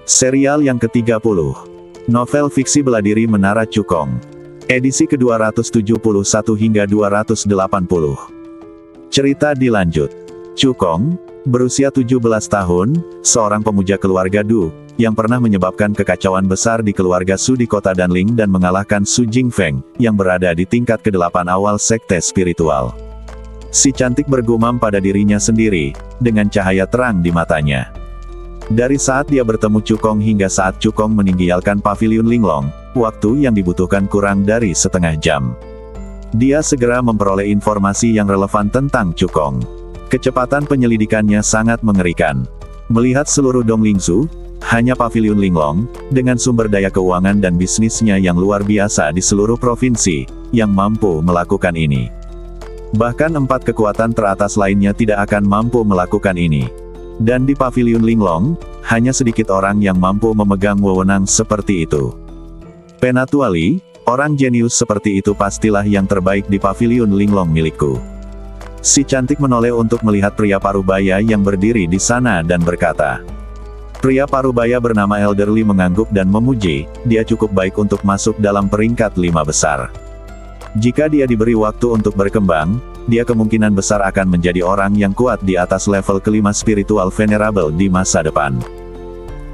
Serial yang ke-30. Novel fiksi bela diri Menara Cukong. Edisi ke-271 hingga 280. Cerita dilanjut. Cukong, berusia 17 tahun, seorang pemuja keluarga Du, yang pernah menyebabkan kekacauan besar di keluarga Su di kota Danling dan mengalahkan Su Jingfeng, yang berada di tingkat ke-8 awal sekte spiritual. Si cantik bergumam pada dirinya sendiri, dengan cahaya terang di matanya. Dari saat dia bertemu Cukong hingga saat Cukong meninggalkan paviliun Linglong, waktu yang dibutuhkan kurang dari setengah jam. Dia segera memperoleh informasi yang relevan tentang Cukong. Kecepatan penyelidikannya sangat mengerikan. Melihat seluruh Donglingzu, hanya paviliun Linglong, dengan sumber daya keuangan dan bisnisnya yang luar biasa di seluruh provinsi, yang mampu melakukan ini. Bahkan 4 kekuatan teratas lainnya tidak akan mampu melakukan ini. Dan di paviliun Linglong, hanya sedikit orang yang mampu memegang wewenang seperti itu. Penatuali, orang jenius seperti itu pastilah yang terbaik di paviliun Linglong milikku. Si cantik menoleh untuk melihat pria parubaya yang berdiri di sana dan berkata. Pria parubaya bernama Elderly mengangguk dan memuji, dia cukup baik untuk masuk dalam peringkat 5 besar. Jika dia diberi waktu untuk berkembang, dia kemungkinan besar akan menjadi orang yang kuat di atas level kelima spiritual venerable di masa depan.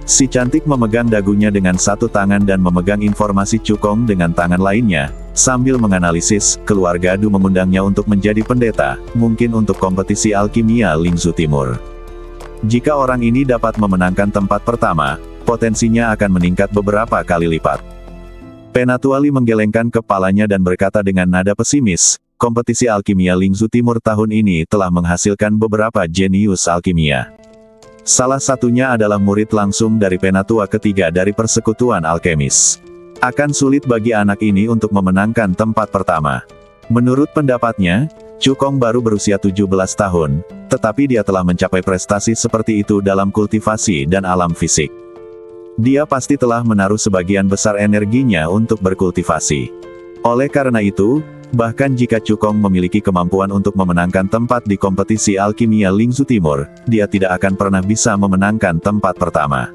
Si cantik memegang dagunya dengan satu tangan dan memegang informasi Cukong dengan tangan lainnya, sambil menganalisis, keluarga Du mengundangnya untuk menjadi pendeta, mungkin untuk kompetisi alkimia Lingzu Timur. Jika orang ini dapat memenangkan tempat pertama, potensinya akan meningkat beberapa kali lipat. Penatuali menggelengkan kepalanya dan berkata dengan nada pesimis, kompetisi alkimia Lingzu Timur tahun ini telah menghasilkan beberapa jenius alkimia. Salah satunya adalah murid langsung dari penatua ketiga dari persekutuan alkemis. Akan sulit bagi anak ini untuk memenangkan tempat pertama. Menurut pendapatnya, Cukong baru berusia 17 tahun, tetapi dia telah mencapai prestasi seperti itu dalam kultivasi dan alam fisik. Dia pasti telah menaruh sebagian besar energinya untuk berkultivasi. Oleh karena itu, bahkan jika Cukong memiliki kemampuan untuk memenangkan tempat di kompetisi alkimia Lingzu Timur, dia tidak akan pernah bisa memenangkan tempat pertama.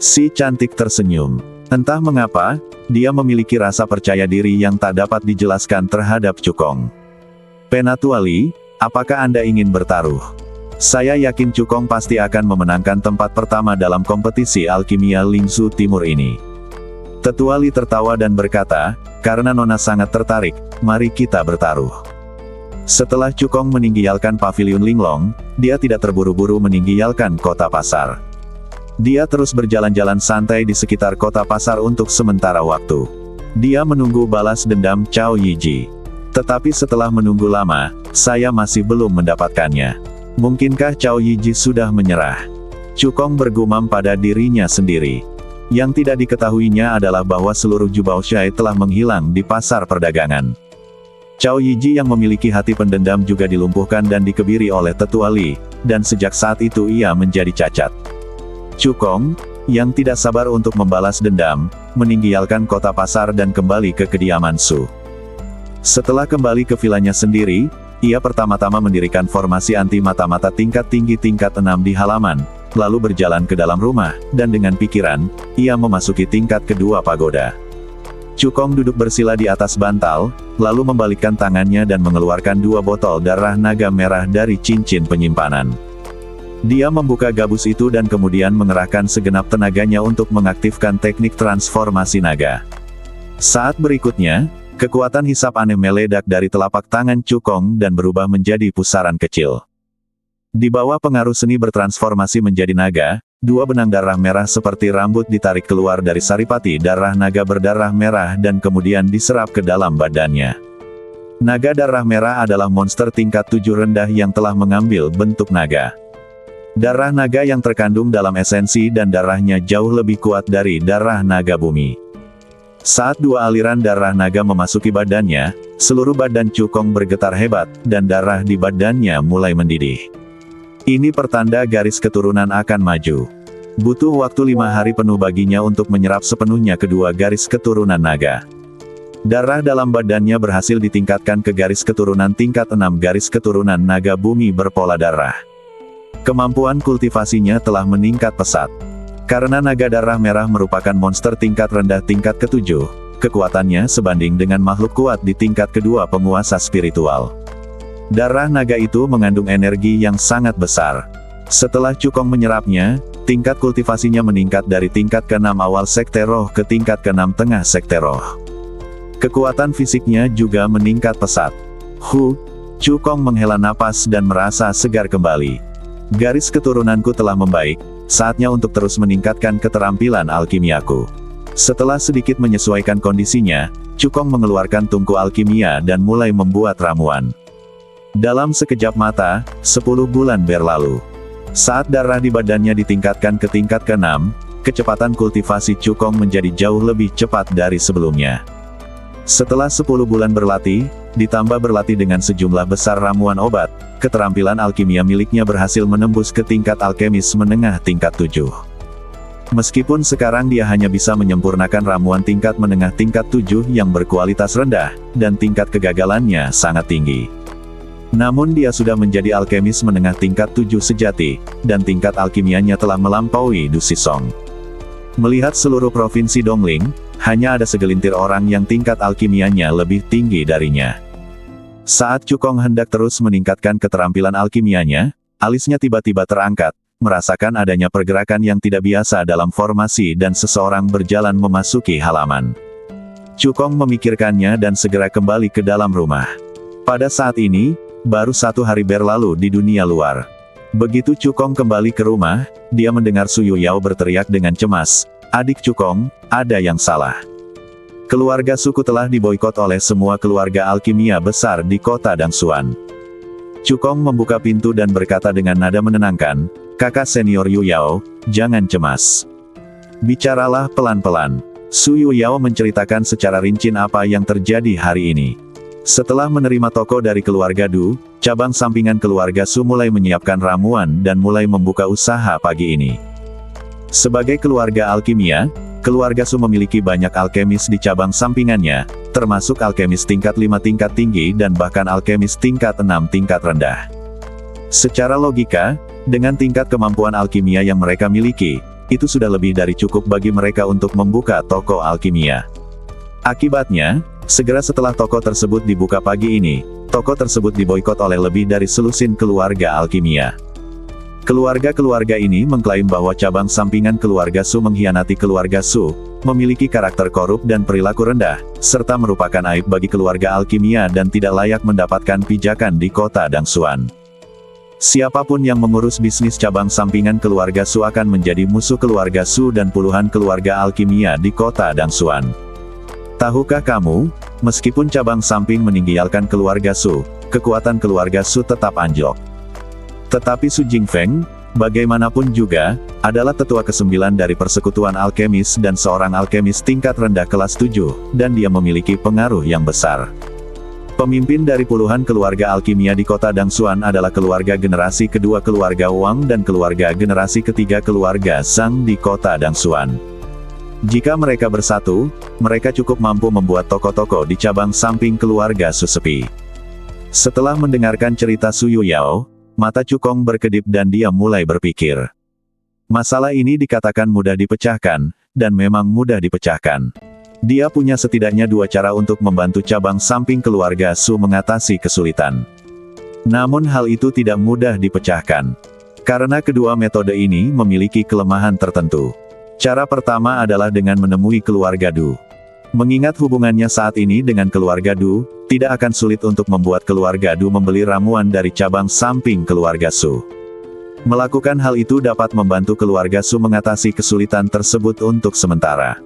Si cantik tersenyum. Entah mengapa, dia memiliki rasa percaya diri yang tak dapat dijelaskan terhadap Cukong. Penatuali, apakah Anda ingin bertaruh? Saya yakin Cukong pasti akan memenangkan tempat pertama dalam kompetisi alkimia Lingzu Timur ini. Tetuali tertawa dan berkata, karena Nona sangat tertarik, mari kita bertaruh. Setelah Cukong meninggalkan paviliun Linglong, dia tidak terburu-buru meninggalkan kota pasar. Dia terus berjalan-jalan santai di sekitar kota pasar untuk sementara waktu. Dia menunggu balas dendam Cao Yiji. Tetapi setelah menunggu lama, saya masih belum mendapatkannya. Mungkinkah Cao Yiji sudah menyerah? Cukong bergumam pada dirinya sendiri. Yang tidak diketahuinya adalah bahwa seluruh Jubaoshai telah menghilang di pasar perdagangan. Cao Yiji yang memiliki hati pendendam juga dilumpuhkan dan dikebiri oleh Tetuali, dan sejak saat itu ia menjadi cacat. Cukong, yang tidak sabar untuk membalas dendam, meninggalkan kota pasar dan kembali ke kediaman Su. Setelah kembali ke vilanya sendiri, ia pertama-tama mendirikan formasi anti mata-mata tingkat tinggi tingkat 6 di halaman, lalu berjalan ke dalam rumah, dan dengan pikiran, ia memasuki tingkat kedua pagoda. Cukong duduk bersila di atas bantal, lalu membalikkan tangannya dan mengeluarkan 2 botol darah naga merah dari cincin penyimpanan. Dia membuka gabus itu dan kemudian mengerahkan segenap tenaganya untuk mengaktifkan teknik transformasi naga. Saat berikutnya, kekuatan hisap aneh meledak dari telapak tangan Cukong dan berubah menjadi pusaran kecil. Di bawah pengaruh seni bertransformasi menjadi naga, 2 benang darah merah seperti rambut ditarik keluar dari saripati darah naga berdarah merah dan kemudian diserap ke dalam badannya. Naga darah merah adalah monster tingkat 7 rendah yang telah mengambil bentuk naga. Darah naga yang terkandung dalam esensi dan darahnya jauh lebih kuat dari darah naga bumi. Saat 2 aliran darah naga memasuki badannya, seluruh badan Cukong bergetar hebat, dan darah di badannya mulai mendidih. Ini pertanda garis keturunan akan maju. Butuh waktu 5 hari penuh baginya untuk menyerap sepenuhnya kedua garis keturunan naga. Darah dalam badannya berhasil ditingkatkan ke garis keturunan tingkat 6 garis keturunan naga bumi berpola darah. Kemampuan kultivasinya telah meningkat pesat. Karena naga darah merah merupakan monster tingkat rendah tingkat ke-7, kekuatannya sebanding dengan makhluk kuat di tingkat kedua penguasa spiritual. Darah naga itu mengandung energi yang sangat besar. Setelah Cukong menyerapnya, tingkat kultivasinya meningkat dari tingkat ke-6 awal sekte roh ke tingkat ke-6 tengah sekte roh. Kekuatan fisiknya juga meningkat pesat. Cukong menghela napas dan merasa segar kembali. Garis keturunanku telah membaik, saatnya untuk terus meningkatkan keterampilan alkimiaku. Setelah sedikit menyesuaikan kondisinya, Cukong mengeluarkan tungku alkimia dan mulai membuat ramuan. Dalam sekejap mata, 10 bulan berlalu. Saat darah di badannya ditingkatkan ke tingkat ke-6, kecepatan kultivasi Cukong menjadi jauh lebih cepat dari sebelumnya. Setelah 10 bulan berlatih, ditambah berlatih dengan sejumlah besar ramuan obat, keterampilan alkimia miliknya berhasil menembus ke tingkat alkemis menengah tingkat 7. Meskipun sekarang dia hanya bisa menyempurnakan ramuan tingkat menengah tingkat 7 yang berkualitas rendah, dan tingkat kegagalannya sangat tinggi. Namun dia sudah menjadi alkemis menengah tingkat 7 sejati, dan tingkat alkimianya telah melampaui Du Sisong. Melihat seluruh provinsi Dongling, hanya ada segelintir orang yang tingkat alkimianya lebih tinggi darinya. Saat Cukong hendak terus meningkatkan keterampilan alkimianya, alisnya tiba-tiba terangkat, merasakan adanya pergerakan yang tidak biasa dalam formasi dan seseorang berjalan memasuki halaman. Cukong memikirkannya dan segera kembali ke dalam rumah. Pada saat ini, baru 1 hari berlalu di dunia luar. Begitu Cukong kembali ke rumah, dia mendengar Su Yuyao berteriak dengan cemas, "Adik Cukong, ada yang salah. Keluarga suku telah diboikot oleh semua keluarga alkimia besar di kota Dangsuan." Cukong membuka pintu dan berkata dengan nada menenangkan, "Kakak senior Yuyao, jangan cemas. Bicaralah pelan-pelan." Su Yuyao menceritakan secara rinci apa yang terjadi hari ini. Setelah menerima toko dari keluarga Du, cabang sampingan keluarga Su mulai menyiapkan ramuan dan mulai membuka usaha pagi ini. Sebagai keluarga alkimia, keluarga Su memiliki banyak alkemis di cabang sampingannya, termasuk alkemis tingkat 5 tingkat tinggi dan bahkan alkemis tingkat 6 tingkat rendah. Secara logika, dengan tingkat kemampuan alkimia yang mereka miliki, itu sudah lebih dari cukup bagi mereka untuk membuka toko alkimia. Akibatnya, segera setelah toko tersebut dibuka pagi ini, toko tersebut diboikot oleh lebih dari selusin keluarga alkimia. Keluarga-keluarga ini mengklaim bahwa cabang sampingan keluarga Su mengkhianati keluarga Su, memiliki karakter korup dan perilaku rendah, serta merupakan aib bagi keluarga alkimia dan tidak layak mendapatkan pijakan di kota Dangsuan. Siapapun yang mengurus bisnis cabang sampingan keluarga Su akan menjadi musuh keluarga Su dan puluhan keluarga alkimia di kota Dangsuan. Tahukah kamu, meskipun cabang samping meninggalkan keluarga Su, kekuatan keluarga Su tetap anjlok. Tetapi Su Jingfeng, bagaimanapun juga, adalah tetua ke-9 dari persekutuan alkemis dan seorang alkemis tingkat rendah kelas 7, dan dia memiliki pengaruh yang besar. Pemimpin dari puluhan keluarga alkimia di kota Dangsuan adalah keluarga generasi kedua keluarga Wang dan keluarga generasi ketiga keluarga Zhang di kota Dangsuan. Jika mereka bersatu, mereka cukup mampu membuat toko-toko di cabang samping keluarga Su sepi. Setelah mendengarkan cerita Su Yuyao, mata Cukong berkedip dan dia mulai berpikir. Masalah ini dikatakan mudah dipecahkan, dan memang mudah dipecahkan. Dia punya setidaknya 2 cara untuk membantu cabang samping keluarga Su mengatasi kesulitan. Namun hal itu tidak mudah dipecahkan. Karena kedua metode ini memiliki kelemahan tertentu. Cara pertama adalah dengan menemui keluarga Du. Mengingat hubungannya saat ini dengan keluarga Du, tidak akan sulit untuk membuat keluarga Du membeli ramuan dari cabang samping keluarga Su. Melakukan hal itu dapat membantu keluarga Su mengatasi kesulitan tersebut untuk sementara.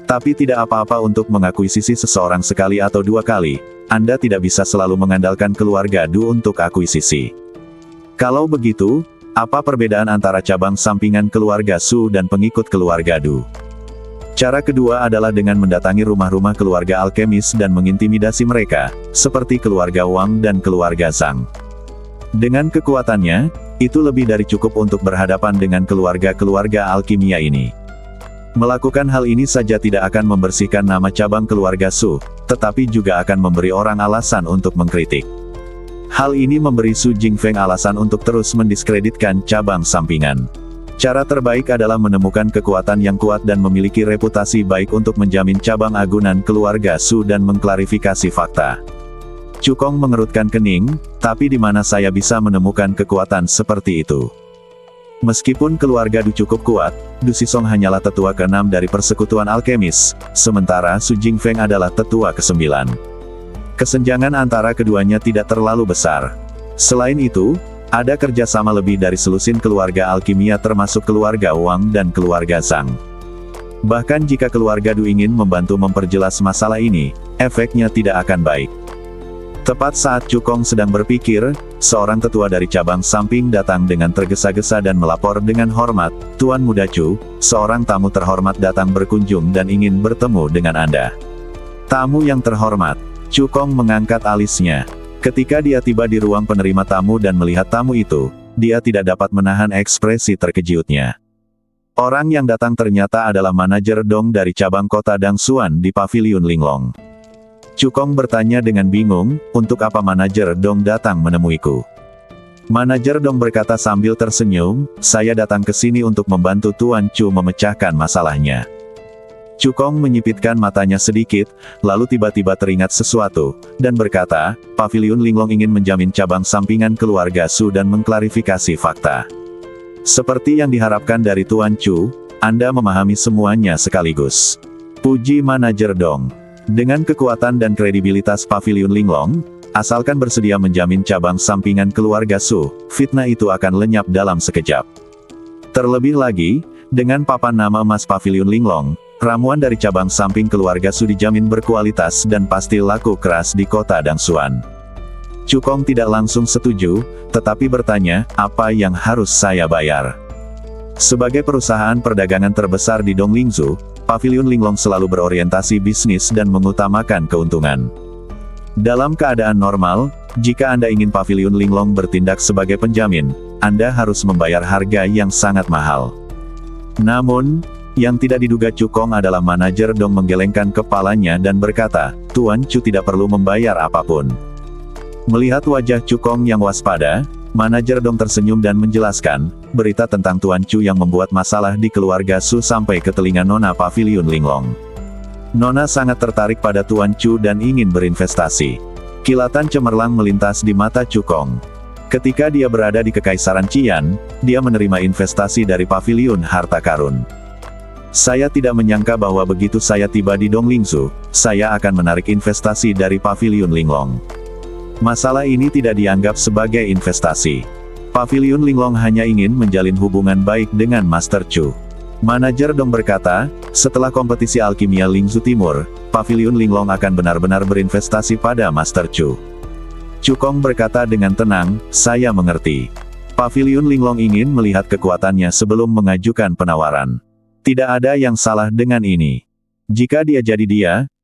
Tapi tidak apa-apa untuk mengakuisisi seseorang sekali atau 2 kali, Anda tidak bisa selalu mengandalkan keluarga Du untuk akuisisi. Kalau begitu, apa perbedaan antara cabang sampingan keluarga Su dan pengikut keluarga Du? Cara kedua adalah dengan mendatangi rumah-rumah keluarga alkemis dan mengintimidasi mereka, seperti keluarga Wang dan keluarga Zhang. Dengan kekuatannya, itu lebih dari cukup untuk berhadapan dengan keluarga-keluarga alkimia ini. Melakukan hal ini saja tidak akan membersihkan nama cabang keluarga Su, tetapi juga akan memberi orang alasan untuk mengkritik. Hal ini memberi Su Jingfeng alasan untuk terus mendiskreditkan cabang sampingan. Cara terbaik adalah menemukan kekuatan yang kuat dan memiliki reputasi baik untuk menjamin cabang agunan keluarga Su dan mengklarifikasi fakta. Cukong mengerutkan kening, tapi di mana saya bisa menemukan kekuatan seperti itu? Meskipun keluarga Du cukup kuat, Du Sisong hanyalah tetua ke-6 dari persekutuan alkemis, sementara Su Jingfeng adalah tetua ke-9. Kesenjangan antara keduanya tidak terlalu besar. Selain itu, ada kerjasama lebih dari selusin keluarga alkimia termasuk keluarga Wang dan keluarga Zhang. Bahkan jika keluarga Du ingin membantu memperjelas masalah ini, efeknya tidak akan baik. Tepat saat Cukong sedang berpikir, seorang tetua dari cabang samping datang dengan tergesa-gesa dan melapor dengan hormat, "Tuan Muda Chu, seorang tamu terhormat datang berkunjung dan ingin bertemu dengan Anda." Tamu yang terhormat. Cukong mengangkat alisnya. Ketika dia tiba di ruang penerima tamu dan melihat tamu itu, dia tidak dapat menahan ekspresi terkejutnya. Orang yang datang ternyata adalah manajer Dong dari cabang kota Dangsuan di Paviliun Linglong. Cukong bertanya dengan bingung, "Untuk apa manajer Dong datang menemuiku?" Manajer Dong berkata sambil tersenyum, "Saya datang ke sini untuk membantu Tuan Chu memecahkan masalahnya." Cukong menyipitkan matanya sedikit, lalu tiba-tiba teringat sesuatu, dan berkata, "Paviliun Linglong ingin menjamin cabang sampingan keluarga Su dan mengklarifikasi fakta. Seperti yang diharapkan dari Tuan Chu, Anda memahami semuanya sekaligus." Puji manajer Dong. Dengan kekuatan dan kredibilitas Paviliun Linglong, asalkan bersedia menjamin cabang sampingan keluarga Su, fitnah itu akan lenyap dalam sekejap. Terlebih lagi, dengan papan nama emas Paviliun Linglong, ramuan dari cabang samping keluarga Su dijamin berkualitas dan pasti laku keras di kota Dangsuan. Cukong tidak langsung setuju, tetapi bertanya, "Apa yang harus saya bayar?" Sebagai perusahaan perdagangan terbesar di Donglingzu, Paviliun Linglong selalu berorientasi bisnis dan mengutamakan keuntungan. Dalam keadaan normal, jika Anda ingin Paviliun Linglong bertindak sebagai penjamin, Anda harus membayar harga yang sangat mahal. Namun, yang tidak diduga Cukong adalah manajer Dong menggelengkan kepalanya dan berkata, "Tuan Chu tidak perlu membayar apapun." Melihat wajah Cukong yang waspada, manajer Dong tersenyum dan menjelaskan, berita tentang Tuan Chu yang membuat masalah di keluarga Su sampai ke telinga Nona Paviliun Linglong. Nona sangat tertarik pada Tuan Chu dan ingin berinvestasi. Kilatan cemerlang melintas di mata Cukong. Ketika dia berada di Kekaisaran Qian, dia menerima investasi dari Paviliun Harta Karun. "Saya tidak menyangka bahwa begitu saya tiba di Donglingzu, saya akan menarik investasi dari Paviliun Linglong. Masalah ini tidak dianggap sebagai investasi. Paviliun Linglong hanya ingin menjalin hubungan baik dengan Master Chu." Manajer Dong berkata, "Setelah kompetisi alkimia Lingzu Timur, Paviliun Linglong akan benar-benar berinvestasi pada Master Chu." Cukong berkata dengan tenang, "Saya mengerti. Paviliun Linglong ingin melihat kekuatannya sebelum mengajukan penawaran. Tidak ada yang salah dengan ini. Jika dia jadi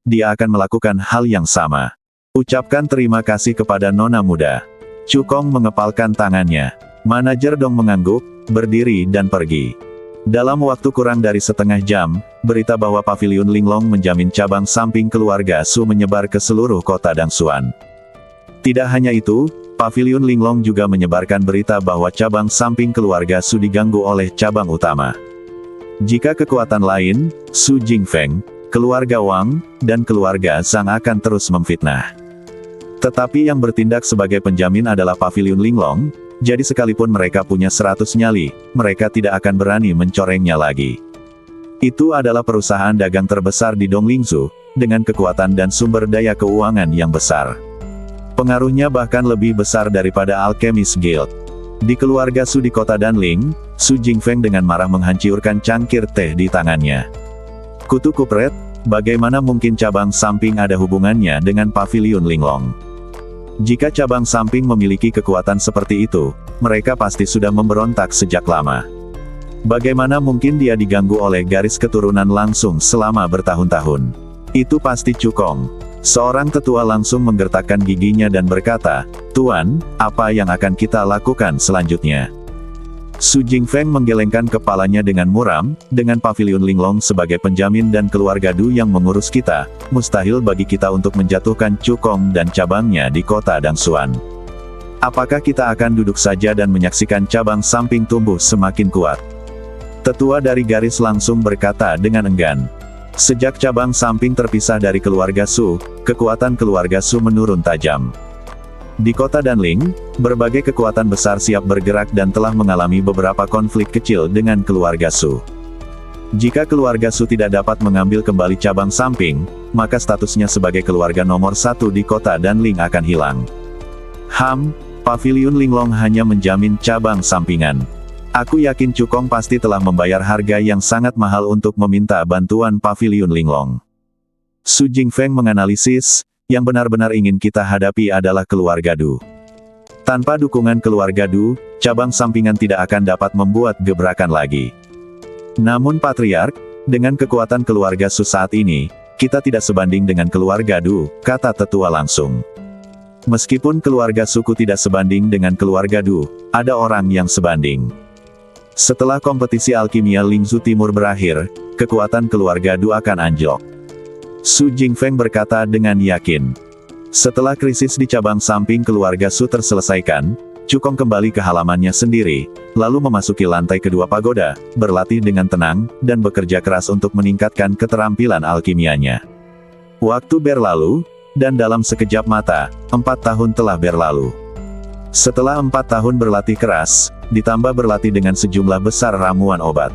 dia akan melakukan hal yang sama. Ucapkan terima kasih kepada Nona muda." Cukong mengepalkan tangannya. Manajer Dong mengangguk, berdiri dan pergi. Dalam waktu kurang dari setengah jam, berita bahwa Paviliun Linglong menjamin cabang samping keluarga Su menyebar ke seluruh kota Dangsuan. Tidak hanya itu, Paviliun Linglong juga menyebarkan berita bahwa cabang samping keluarga Su diganggu oleh cabang utama. Jika kekuatan lain, Su Jingfeng, keluarga Wang, dan keluarga Zhang akan terus memfitnah. Tetapi yang bertindak sebagai penjamin adalah Paviliun Linglong, jadi sekalipun mereka punya 100 nyali, mereka tidak akan berani mencorengnya lagi. Itu adalah perusahaan dagang terbesar di Donglingzu, dengan kekuatan dan sumber daya keuangan yang besar. Pengaruhnya bahkan lebih besar daripada Alchemist Guild. Di keluarga Su di kota Danling, Su Jingfeng dengan marah menghancurkan cangkir teh di tangannya. "Kutu kupret, bagaimana mungkin cabang samping ada hubungannya dengan Paviliun Linglong? Jika cabang samping memiliki kekuatan seperti itu, mereka pasti sudah memberontak sejak lama. Bagaimana mungkin dia diganggu oleh garis keturunan langsung selama bertahun-tahun? Itu pasti Cukong." Seorang tetua langsung menggertakkan giginya dan berkata, "Tuan, apa yang akan kita lakukan selanjutnya?" Su Jingfeng menggelengkan kepalanya dengan muram, "Dengan Paviliun Linglong sebagai penjamin dan keluarga Du yang mengurus kita, mustahil bagi kita untuk menjatuhkan Cukong dan cabangnya di kota Dangsuan. Apakah kita akan duduk saja dan menyaksikan cabang samping tumbuh semakin kuat? Tetua dari garis langsung berkata dengan enggan. Sejak cabang samping terpisah dari keluarga Su, kekuatan keluarga Su menurun tajam. Di kota Danling, berbagai kekuatan besar siap bergerak dan telah mengalami beberapa konflik kecil dengan keluarga Su. Jika keluarga Su tidak dapat mengambil kembali cabang samping, maka statusnya sebagai keluarga nomor 1 di kota Danling akan hilang. Paviliun Linglong hanya menjamin cabang sampingan. Aku yakin Cukong pasti telah membayar harga yang sangat mahal untuk meminta bantuan Paviliun Linglong. Su Jingfeng menganalisis, yang benar-benar ingin kita hadapi adalah keluarga Du. Tanpa dukungan keluarga Du, cabang sampingan tidak akan dapat membuat gebrakan lagi. Namun Patriark, dengan kekuatan keluarga Su saat ini, kita tidak sebanding dengan keluarga Du, kata tetua langsung. Meskipun keluarga suku tidak sebanding dengan keluarga Du, ada orang yang sebanding. Setelah kompetisi alkimia Lingzhu Timur berakhir, kekuatan keluarga Du akan anjlok. Su Jingfeng berkata dengan yakin. Setelah krisis di cabang samping keluarga Su terselesaikan, Cukong kembali ke halamannya sendiri, lalu memasuki lantai kedua pagoda, berlatih dengan tenang, dan bekerja keras untuk meningkatkan keterampilan alkimianya. Waktu berlalu, dan dalam sekejap mata, 4 tahun telah berlalu. Setelah 4 tahun berlatih keras, ditambah berlatih dengan sejumlah besar ramuan obat,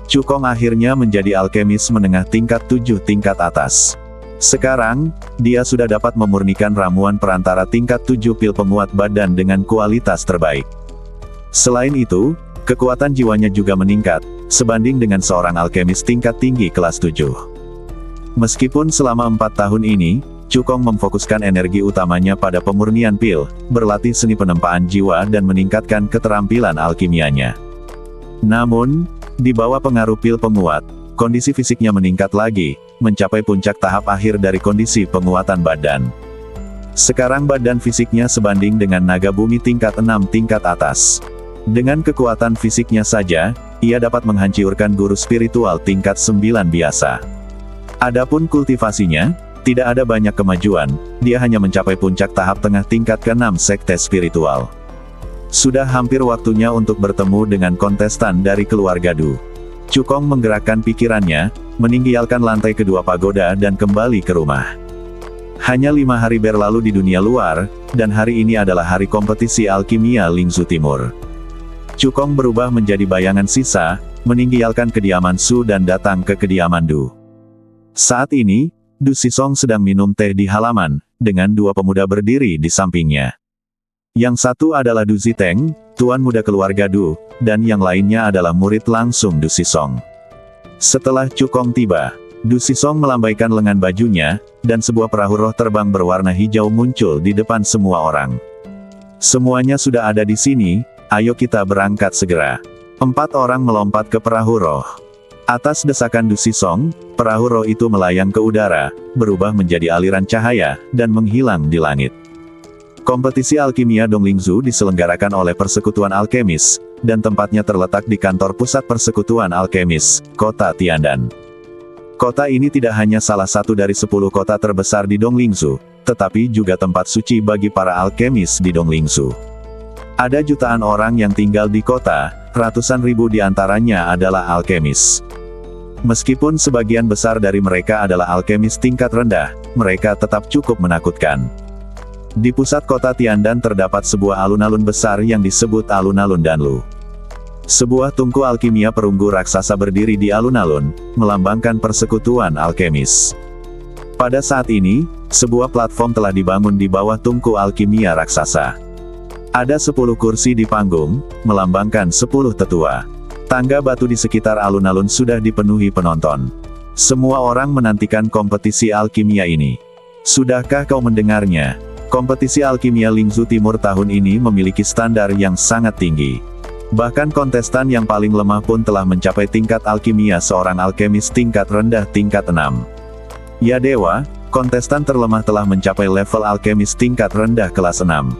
Cukong akhirnya menjadi alkemis menengah tingkat 7 tingkat atas. Sekarang, dia sudah dapat memurnikan ramuan perantara tingkat 7 pil penguat badan dengan kualitas terbaik. Selain itu, kekuatan jiwanya juga meningkat, sebanding dengan seorang alkemis tingkat tinggi kelas 7. Meskipun selama 4 tahun ini, Cukong memfokuskan energi utamanya pada pemurnian pil, berlatih seni penempaan jiwa dan meningkatkan keterampilan alkimianya. Namun, di bawah pengaruh pil penguat, kondisi fisiknya meningkat lagi, mencapai puncak tahap akhir dari kondisi penguatan badan. Sekarang badan fisiknya sebanding dengan naga bumi tingkat 6 tingkat atas. Dengan kekuatan fisiknya saja, ia dapat menghancurkan guru spiritual tingkat 9 biasa. Adapun kultivasinya, tidak ada banyak kemajuan, dia hanya mencapai puncak tahap tengah tingkat ke-6 sekte spiritual. Sudah hampir waktunya untuk bertemu dengan kontestan dari keluarga Du. Cukong menggerakkan pikirannya, meninggalkan lantai kedua pagoda dan kembali ke rumah. Hanya 5 hari berlalu di dunia luar, dan hari ini adalah hari kompetisi alkimia Lingzhu Timur. Cukong berubah menjadi bayangan sisa, meninggalkan kediaman Su dan datang ke kediaman Du. Saat ini, Du Sisong sedang minum teh di halaman, dengan 2 pemuda berdiri di sampingnya. Yang satu adalah Du Ziteng, tuan muda keluarga Du, dan yang lainnya adalah murid langsung Du Sisong. Setelah Cukong tiba, Du Sisong melambaikan lengan bajunya, dan sebuah perahu roh terbang berwarna hijau muncul di depan semua orang. Semuanya sudah ada di sini, ayo kita berangkat segera. 4 orang melompat ke perahu roh. Atas desakan Du Sisong, perahu roh itu melayang ke udara, berubah menjadi aliran cahaya, dan menghilang di langit. Kompetisi alkimia Donglingzhu diselenggarakan oleh Persekutuan Alkemis, dan tempatnya terletak di kantor pusat Persekutuan Alkemis, Kota Tiandan. Kota ini tidak hanya salah satu dari 10 kota terbesar di Donglingzhu, tetapi juga tempat suci bagi para alkemis di Donglingzhu. Ada jutaan orang yang tinggal di kota, ratusan ribu di antaranya adalah alkemis. Meskipun sebagian besar dari mereka adalah alkemis tingkat rendah, mereka tetap cukup menakutkan. Di pusat kota Tiandan terdapat sebuah alun-alun besar yang disebut Alun-alun Danlu. Sebuah tungku alkimia perunggu raksasa berdiri di alun-alun, melambangkan persekutuan alkemis. Pada saat ini, sebuah platform telah dibangun di bawah tungku alkimia raksasa. Ada 10 kursi di panggung, melambangkan 10 tetua. Tangga batu di sekitar alun-alun sudah dipenuhi penonton. Semua orang menantikan kompetisi alkimia ini. Sudahkah kau mendengarnya? Kompetisi alkimia Lingzhu Timur tahun ini memiliki standar yang sangat tinggi. Bahkan kontestan yang paling lemah pun telah mencapai tingkat alkimia seorang alkemis tingkat rendah tingkat 6. Ya dewa, kontestan terlemah telah mencapai level alkemis tingkat rendah kelas 6.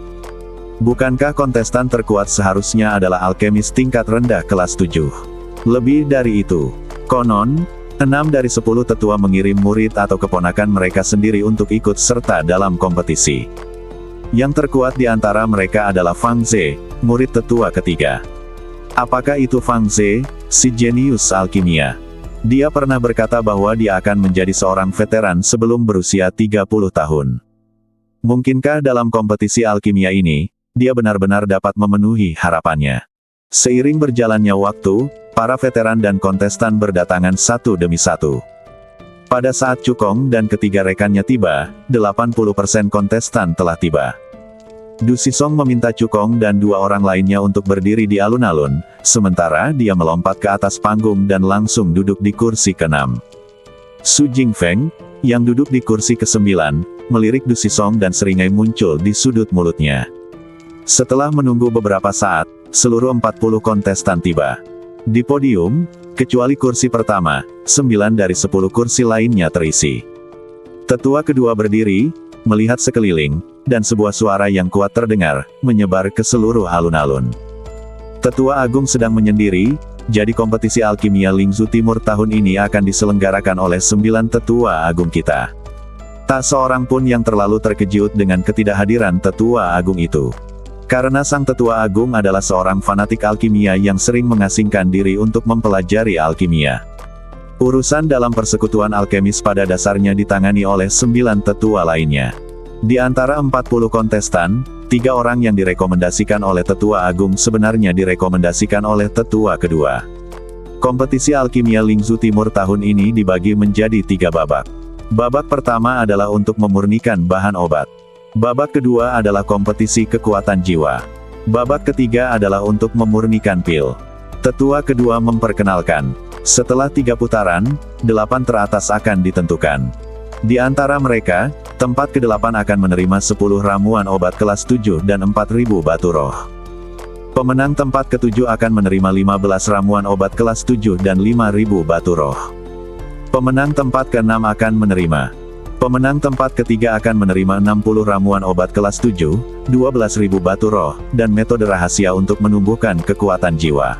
Bukankah kontestan terkuat seharusnya adalah alkemis tingkat rendah kelas 7? Lebih dari itu, konon, 6 dari 10 tetua mengirim murid atau keponakan mereka sendiri untuk ikut serta dalam kompetisi. Yang terkuat di antara mereka adalah Fang Ze, murid tetua ketiga. Apakah itu Fang Ze, si jenius alkimia? Dia pernah berkata bahwa dia akan menjadi seorang veteran sebelum berusia 30 tahun. Mungkinkah dalam kompetisi alkimia ini, dia benar-benar dapat memenuhi harapannya? Seiring berjalannya waktu, para veteran dan kontestan berdatangan satu demi satu. Pada saat Cukong dan ketiga rekannya tiba, 80% kontestan telah tiba. Du Sisong meminta Cukong dan dua orang lainnya untuk berdiri di alun-alun, sementara dia melompat ke atas panggung dan langsung duduk di kursi ke-6. Su Jingfeng, yang duduk di kursi ke-9, melirik Du Sisong dan seringai muncul di sudut mulutnya. Setelah menunggu beberapa saat, seluruh 40 kontestan tiba. Di podium, kecuali kursi pertama, 9 dari 10 kursi lainnya terisi. Tetua kedua berdiri, melihat sekeliling, dan sebuah suara yang kuat terdengar, menyebar ke seluruh alun-alun. Tetua Agung sedang menyendiri, jadi kompetisi alkimia Lingzhu Timur tahun ini akan diselenggarakan oleh 9 Tetua Agung kita. Tak seorang pun yang terlalu terkejut dengan ketidakhadiran Tetua Agung itu. Karena Sang Tetua Agung adalah seorang fanatik alkimia yang sering mengasingkan diri untuk mempelajari alkimia. Urusan dalam persekutuan alkemis pada dasarnya ditangani oleh 9 tetua lainnya. Di antara 40 kontestan, 3 orang yang direkomendasikan oleh Tetua Agung sebenarnya direkomendasikan oleh Tetua kedua. Kompetisi alkimia Lingzhu Timur tahun ini dibagi menjadi 3 babak. Babak pertama adalah untuk memurnikan bahan obat. Babak kedua adalah kompetisi kekuatan jiwa. Babak ketiga adalah untuk memurnikan pil. Tetua kedua memperkenalkan. Setelah 3 putaran, 8 teratas akan ditentukan. Di antara mereka, tempat ke-8 akan menerima 10 ramuan obat kelas 7 dan 4.000 batu roh. Pemenang tempat ke-7 akan menerima 15 ramuan obat kelas 7 dan 5.000 batu roh. Pemenang tempat ke-6 akan menerima. Pemenang tempat ke-3 akan menerima 60 ramuan obat kelas 7, 12.000 batu roh, dan metode rahasia untuk menumbuhkan kekuatan jiwa.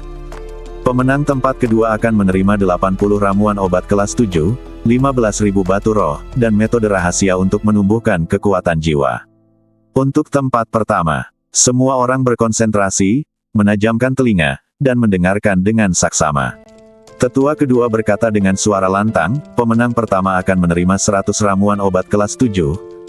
Pemenang tempat kedua akan menerima 80 ramuan obat kelas 7, 15.000 batu roh, dan metode rahasia untuk menumbuhkan kekuatan jiwa. Untuk tempat pertama, semua orang berkonsentrasi, menajamkan telinga, dan mendengarkan dengan saksama. Tetua kedua berkata dengan suara lantang, pemenang pertama akan menerima 100 ramuan obat kelas 7, 20.000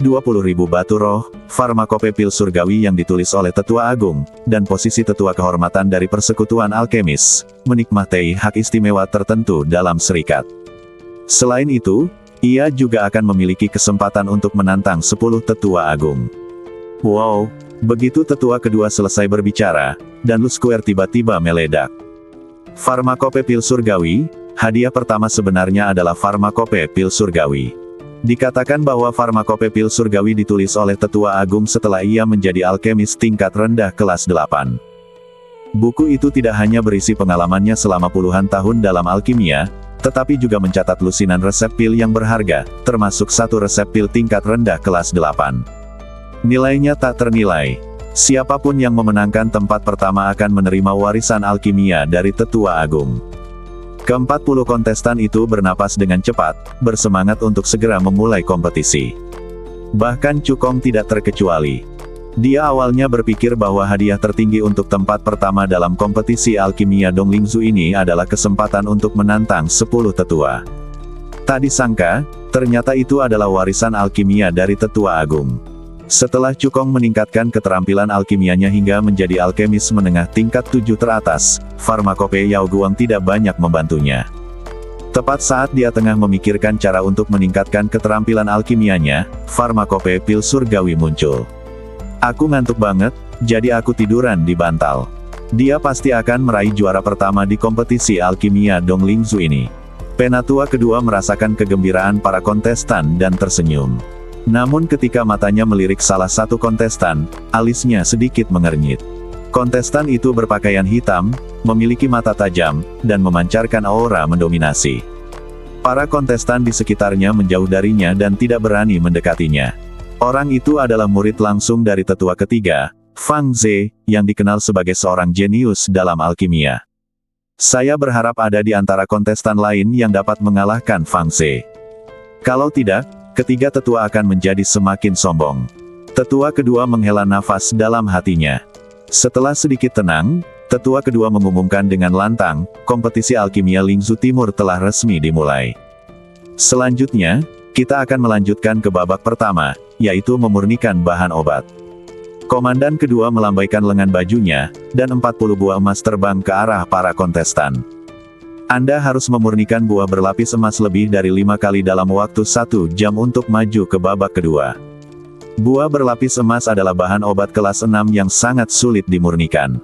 batu roh, farmakope pil surgawi yang ditulis oleh Tetua Agung, dan posisi tetua kehormatan dari persekutuan alkemis, menikmati hak istimewa tertentu dalam serikat. Selain itu, ia juga akan memiliki kesempatan untuk menantang 10 Tetua Agung. Wow, begitu tetua kedua selesai berbicara, dan Lu Square tiba-tiba meledak. Farmakope pil surgawi, hadiah pertama sebenarnya adalah farmakope pil surgawi. Dikatakan bahwa farmakope pil surgawi ditulis oleh Tetua Agung setelah ia menjadi alkemis tingkat rendah kelas 8. Buku itu tidak hanya berisi pengalamannya selama puluhan tahun dalam alkimia, tetapi juga mencatat lusinan resep pil yang berharga, termasuk 1 resep pil tingkat rendah kelas 8. Nilainya tak ternilai. Siapapun yang memenangkan tempat pertama akan menerima warisan alkimia dari Tetua Agung. Ke-40 kontestan itu bernapas dengan cepat, bersemangat untuk segera memulai kompetisi. Bahkan Cukong tidak terkecuali. Dia awalnya berpikir bahwa hadiah tertinggi untuk tempat pertama dalam kompetisi alkimia Donglingzhu ini adalah kesempatan untuk menantang 10 tetua. Tak disangka, ternyata itu adalah warisan alkimia dari Tetua Agung. Setelah Cukong meningkatkan keterampilan alkimianya hingga menjadi alkemis menengah tingkat 7 teratas, farmakope Yao Guang tidak banyak membantunya. Tepat saat dia tengah memikirkan cara untuk meningkatkan keterampilan alkimianya, farmakope pil surgawi muncul. Aku ngantuk banget, jadi aku tiduran di bantal. Dia pasti akan meraih juara pertama di kompetisi alkimia Donglingzhu ini. Penatua kedua merasakan kegembiraan para kontestan dan tersenyum. Namun ketika matanya melirik salah satu kontestan, alisnya sedikit mengernyit. Kontestan itu berpakaian hitam, memiliki mata tajam, dan memancarkan aura mendominasi. Para kontestan di sekitarnya menjauh darinya dan tidak berani mendekatinya. Orang itu adalah murid langsung dari tetua ketiga, Fang Ze, yang dikenal sebagai seorang jenius dalam alkimia. Saya berharap ada di antara kontestan lain yang dapat mengalahkan Fang Ze. Kalau tidak, ketiga tetua akan menjadi semakin sombong. Tetua kedua menghela nafas dalam hatinya. Setelah sedikit tenang, tetua kedua mengumumkan dengan lantang, kompetisi alkimia Lingzhu Timur telah resmi dimulai. Selanjutnya, kita akan melanjutkan ke babak pertama, yaitu memurnikan bahan obat. Komandan kedua melambaikan lengan bajunya, dan 40 buah emas terbang ke arah para kontestan. Anda harus memurnikan buah berlapis emas lebih dari 5 kali dalam waktu 1 jam untuk maju ke babak kedua. Buah berlapis emas adalah bahan obat kelas 6 yang sangat sulit dimurnikan.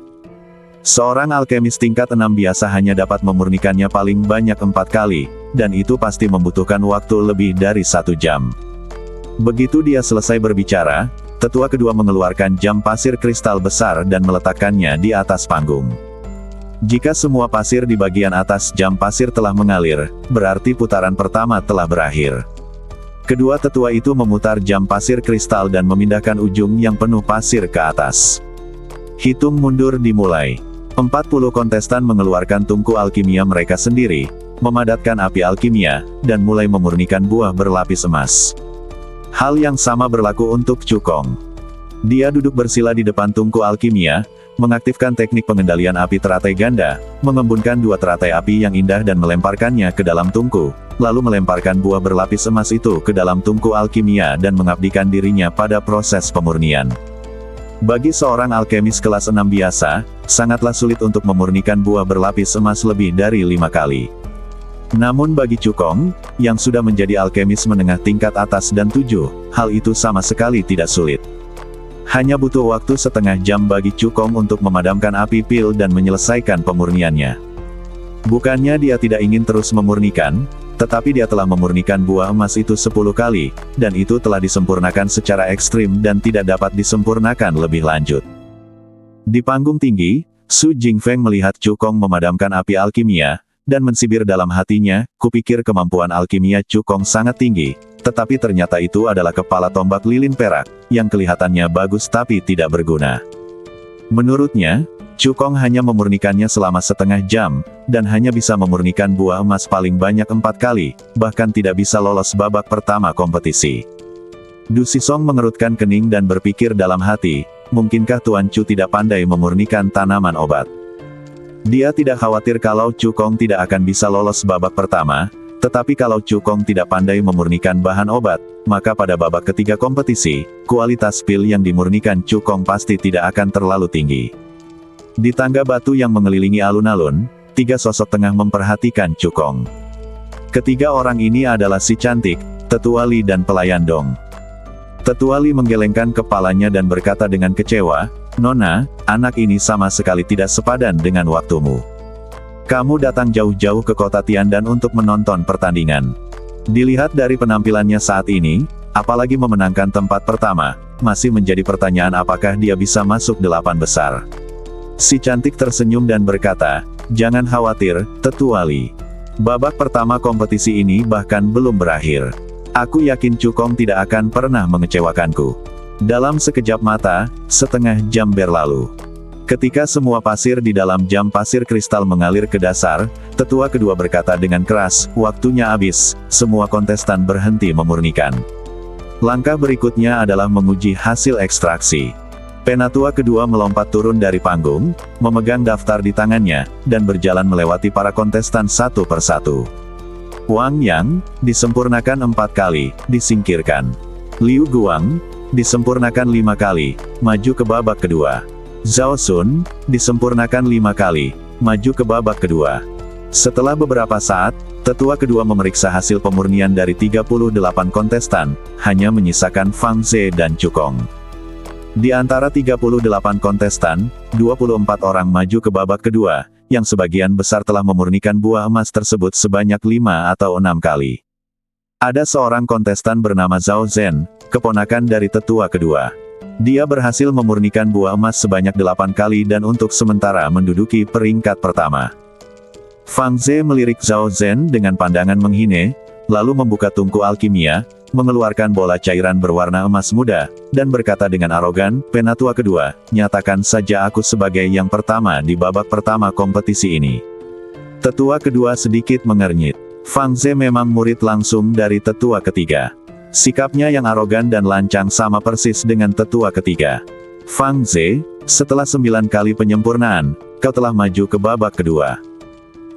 Seorang alkemis tingkat 6 biasa hanya dapat memurnikannya paling banyak 4 kali, dan itu pasti membutuhkan waktu lebih dari 1 jam. Begitu dia selesai berbicara, tetua kedua mengeluarkan jam pasir kristal besar dan meletakkannya di atas panggung. Jika semua pasir di bagian atas jam pasir telah mengalir, berarti putaran pertama telah berakhir. Kedua tetua itu memutar jam pasir kristal dan memindahkan ujung yang penuh pasir ke atas. Hitung mundur dimulai. 40 kontestan mengeluarkan tungku alkimia mereka sendiri, memadatkan api alkimia, dan mulai memurnikan buah berlapis emas. Hal yang sama berlaku untuk Cukong. Dia duduk bersila di depan tungku alkimia, mengaktifkan teknik pengendalian api teratai ganda, mengembunkan 2 teratai api yang indah dan melemparkannya ke dalam tungku, lalu melemparkan buah berlapis emas itu ke dalam tungku alkimia dan mengabdikan dirinya pada proses pemurnian. Bagi seorang alkemis kelas 6 biasa, sangatlah sulit untuk memurnikan buah berlapis emas lebih dari 5 kali. Namun bagi Cukong, yang sudah menjadi alkemis menengah tingkat atas dan 7, hal itu sama sekali tidak sulit. Hanya butuh waktu setengah jam bagi Cukong untuk memadamkan api pil dan menyelesaikan pemurniannya. Bukannya dia tidak ingin terus memurnikan, tetapi dia telah memurnikan buah emas itu 10 kali, dan itu telah disempurnakan secara ekstrim dan tidak dapat disempurnakan lebih lanjut. Di panggung tinggi, Su Jingfeng melihat Cukong memadamkan api alkimia, dan mensibir dalam hatinya, kupikir kemampuan alkimia Cukong sangat tinggi, tetapi ternyata itu adalah kepala tombak lilin perak, yang kelihatannya bagus tapi tidak berguna. Menurutnya, Cukong hanya memurnikannya selama setengah jam, dan hanya bisa memurnikan buah emas paling banyak 4 kali, bahkan tidak bisa lolos babak pertama kompetisi. Du Sisong mengerutkan kening dan berpikir dalam hati, mungkinkah Tuan Chu tidak pandai memurnikan tanaman obat? Dia tidak khawatir kalau Cukong tidak akan bisa lolos babak pertama, tetapi kalau Cukong tidak pandai memurnikan bahan obat, maka pada babak ketiga kompetisi, kualitas pil yang dimurnikan Cukong pasti tidak akan terlalu tinggi. Di tangga batu yang mengelilingi alun-alun, 3 sosok tengah memperhatikan Cukong. Ketiga orang ini adalah si cantik, Tetua Li dan pelayan Dong. Tetua Li menggelengkan kepalanya dan berkata dengan kecewa, "Nona, anak ini sama sekali tidak sepadan dengan waktumu. Kamu datang jauh-jauh ke kota Tiandan untuk menonton pertandingan. Dilihat dari penampilannya saat ini, apalagi memenangkan tempat pertama, masih menjadi pertanyaan apakah dia bisa masuk 8 besar." Si cantik tersenyum dan berkata, "Jangan khawatir, Tetua Li. Babak pertama kompetisi ini bahkan belum berakhir. Aku yakin Cukong tidak akan pernah mengecewakanku." Dalam sekejap mata, setengah jam berlalu. Ketika semua pasir di dalam jam pasir kristal mengalir ke dasar, tetua kedua berkata dengan keras, "Waktunya habis." Semua kontestan berhenti memurnikan. Langkah berikutnya adalah menguji hasil ekstraksi. Penatua kedua melompat turun dari panggung, memegang daftar di tangannya, dan berjalan melewati para kontestan satu persatu. Wang Yang, disempurnakan 4 kali, disingkirkan. Liu Guang, disempurnakan 5 kali, maju ke babak kedua. Zhao Sun, disempurnakan 5 kali, maju ke babak kedua. Setelah beberapa saat, tetua kedua memeriksa hasil pemurnian dari 38 kontestan, hanya menyisakan Fang Ze dan Cukong. Di antara 38 kontestan, 24 orang maju ke babak kedua, yang sebagian besar telah memurnikan buah emas tersebut sebanyak 5 atau 6 kali. Ada seorang kontestan bernama Zhao Zhen, keponakan dari tetua kedua. Dia berhasil memurnikan buah emas sebanyak 8 kali dan untuk sementara menduduki peringkat pertama. Fang Ze melirik Zhao Zhen dengan pandangan menghina, lalu membuka tungku alkimia, mengeluarkan bola cairan berwarna emas muda, dan berkata dengan arogan, "Penatua kedua, nyatakan saja aku sebagai yang pertama di babak pertama kompetisi ini." Tetua kedua sedikit mengernyit. Fang Ze memang murid langsung dari tetua ketiga. Sikapnya yang arogan dan lancang sama persis dengan tetua ketiga. Fang Ze, setelah 9 kali penyempurnaan, kau telah maju ke babak kedua.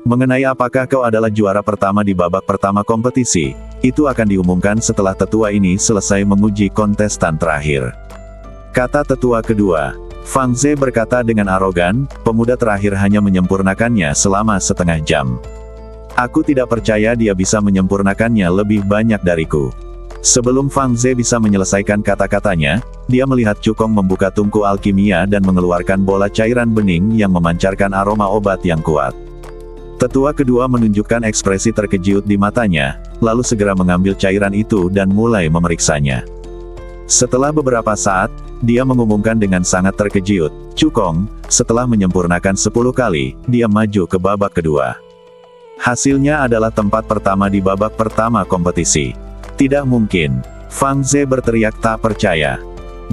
Mengenai apakah kau adalah juara pertama di babak pertama kompetisi, itu akan diumumkan setelah tetua ini selesai menguji kontestan terakhir. Kata tetua kedua. Fang Ze berkata dengan arogan, pemuda terakhir hanya menyempurnakannya selama setengah jam. Aku tidak percaya dia bisa menyempurnakannya lebih banyak dariku. Sebelum Fang Ze bisa menyelesaikan kata-katanya, dia melihat Cukong membuka tungku alkimia dan mengeluarkan bola cairan bening yang memancarkan aroma obat yang kuat. Tetua kedua menunjukkan ekspresi terkejut di matanya, lalu segera mengambil cairan itu dan mulai memeriksanya. Setelah beberapa saat, dia mengumumkan dengan sangat terkejut, Cukong, setelah menyempurnakan 10 kali, dia maju ke babak kedua. Hasilnya adalah tempat pertama di babak pertama kompetisi. Tidak mungkin. Fang Ze berteriak tak percaya.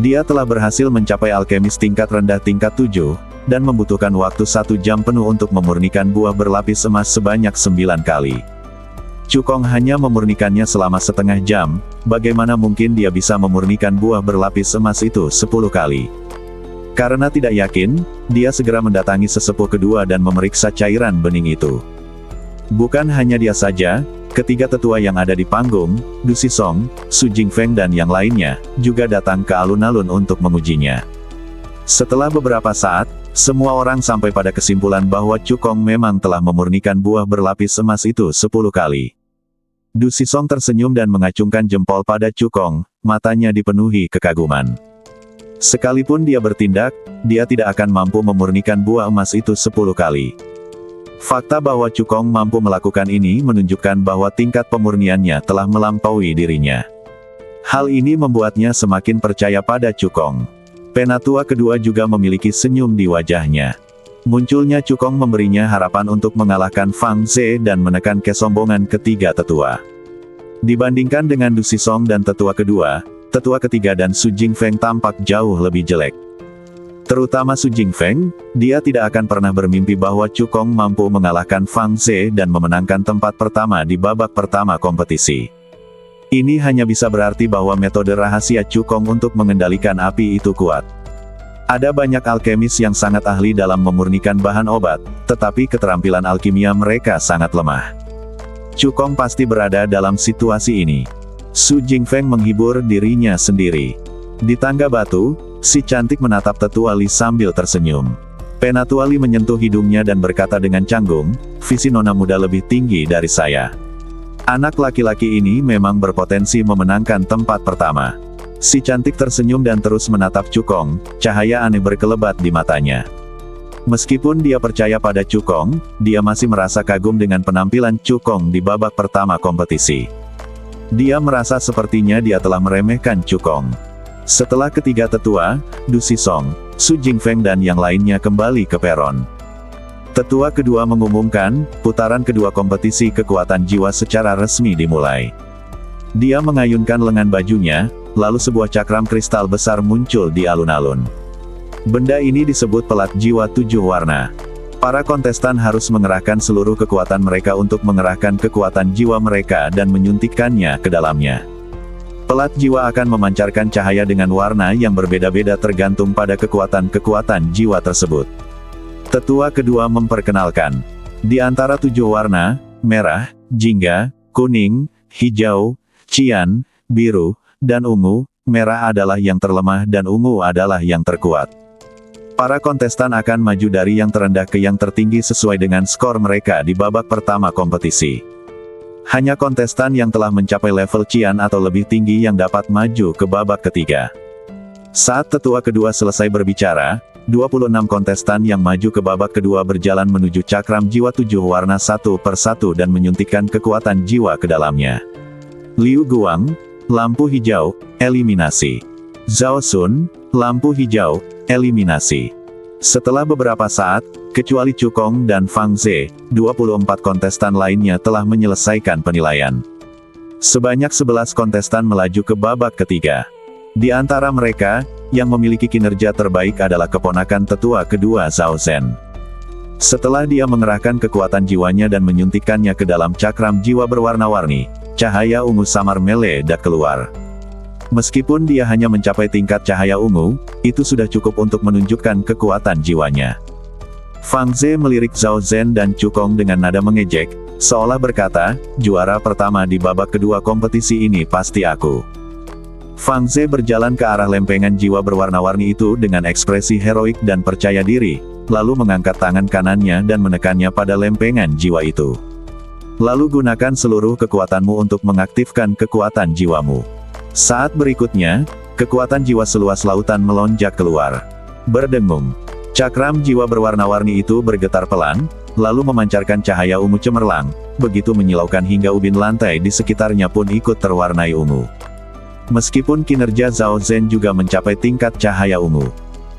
Dia telah berhasil mencapai alkemis tingkat rendah tingkat 7, dan membutuhkan waktu 1 jam penuh untuk memurnikan buah berlapis emas sebanyak 9 kali. Cukong hanya memurnikannya selama setengah jam, bagaimana mungkin dia bisa memurnikan buah berlapis emas itu 10 kali? Karena tidak yakin, dia segera mendatangi sesepuh kedua dan memeriksa cairan bening itu. Bukan hanya dia saja, ketiga tetua yang ada di panggung, Du Xisong, Su Jingfeng dan yang lainnya, juga datang ke alun-alun untuk mengujinya. Setelah beberapa saat, semua orang sampai pada kesimpulan bahwa Cukong memang telah memurnikan buah berlapis emas itu 10 kali. Du Xisong tersenyum dan mengacungkan jempol pada Cukong, matanya dipenuhi kekaguman. Sekalipun dia bertindak, dia tidak akan mampu memurnikan buah emas itu 10 kali. Fakta bahwa Cukong mampu melakukan ini menunjukkan bahwa tingkat pemurniannya telah melampaui dirinya. Hal ini membuatnya semakin percaya pada Cukong. Penatua kedua juga memiliki senyum di wajahnya. Munculnya Cukong memberinya harapan untuk mengalahkan Fang Ze dan menekan kesombongan ketiga tetua. Dibandingkan dengan Du Xisong dan tetua kedua, tetua ketiga dan Su Jingfeng tampak jauh lebih jelek. Terutama Su Jingfeng, dia tidak akan pernah bermimpi bahwa Cukong mampu mengalahkan Fang Ze dan memenangkan tempat pertama di babak pertama kompetisi. Ini hanya bisa berarti bahwa metode rahasia Cukong untuk mengendalikan api itu kuat. Ada banyak alkemis yang sangat ahli dalam memurnikan bahan obat, tetapi keterampilan alkimia mereka sangat lemah. Cukong pasti berada dalam situasi ini. Su Jingfeng menghibur dirinya sendiri. Di tangga batu, si cantik menatap tetua Li sambil tersenyum. Penatua Li menyentuh hidungnya dan berkata dengan canggung, visi nona muda lebih tinggi dari saya. Anak laki-laki ini memang berpotensi memenangkan tempat pertama. Si cantik tersenyum dan terus menatap Cukong, cahaya aneh berkelebat di matanya. Meskipun dia percaya pada Cukong, dia masih merasa kagum dengan penampilan Cukong di babak pertama kompetisi. Dia merasa sepertinya dia telah meremehkan Cukong. Setelah ketiga tetua, Du Xisong, Su Jingfeng dan yang lainnya kembali ke peron. Tetua kedua mengumumkan, putaran kedua kompetisi kekuatan jiwa secara resmi dimulai. Dia mengayunkan lengan bajunya, lalu sebuah cakram kristal besar muncul di alun-alun. Benda ini disebut pelat jiwa 7 warna. Para kontestan harus mengerahkan seluruh kekuatan mereka untuk mengerahkan kekuatan jiwa mereka dan menyuntikkannya ke dalamnya. Pelat jiwa akan memancarkan cahaya dengan warna yang berbeda-beda tergantung pada kekuatan-kekuatan jiwa tersebut. Tetua kedua memperkenalkan. Di antara 7 warna, merah, jingga, kuning, hijau, cian, biru, dan ungu, merah adalah yang terlemah dan ungu adalah yang terkuat. Para kontestan akan maju dari yang terendah ke yang tertinggi sesuai dengan skor mereka di babak pertama kompetisi. Hanya kontestan yang telah mencapai level cian atau lebih tinggi yang dapat maju ke babak ketiga. Saat tetua kedua selesai berbicara, 26 kontestan yang maju ke babak kedua berjalan menuju cakram jiwa 7 warna satu per satu dan menyuntikkan kekuatan jiwa ke dalamnya. Liu Guang, lampu hijau, eliminasi. Zhao Sun, lampu hijau, eliminasi. Setelah beberapa saat, kecuali Cukong dan Fang Ze, 24 kontestan lainnya telah menyelesaikan penilaian. Sebanyak 11 kontestan melaju ke babak ketiga. Di antara mereka, yang memiliki kinerja terbaik adalah keponakan tetua kedua Zhao Zhen. Setelah dia mengerahkan kekuatan jiwanya dan menyuntikkannya ke dalam cakram jiwa berwarna-warni, cahaya ungu samar meledak keluar. Meskipun dia hanya mencapai tingkat cahaya ungu, itu sudah cukup untuk menunjukkan kekuatan jiwanya. Fang Ze melirik Zhao Zhen dan Cukong dengan nada mengejek, seolah berkata, juara pertama di babak kedua kompetisi ini pasti aku. Fang Ze berjalan ke arah lempengan jiwa berwarna-warni itu dengan ekspresi heroik dan percaya diri, lalu mengangkat tangan kanannya dan menekannya pada lempengan jiwa itu. Lalu gunakan seluruh kekuatanmu untuk mengaktifkan kekuatan jiwamu. Saat berikutnya, kekuatan jiwa seluas lautan melonjak keluar. Berdengung. Cakram jiwa berwarna-warni itu bergetar pelan, lalu memancarkan cahaya ungu cemerlang, begitu menyilaukan hingga ubin lantai di sekitarnya pun ikut terwarnai ungu. Meskipun kinerja Zhao Zhen juga mencapai tingkat cahaya ungu,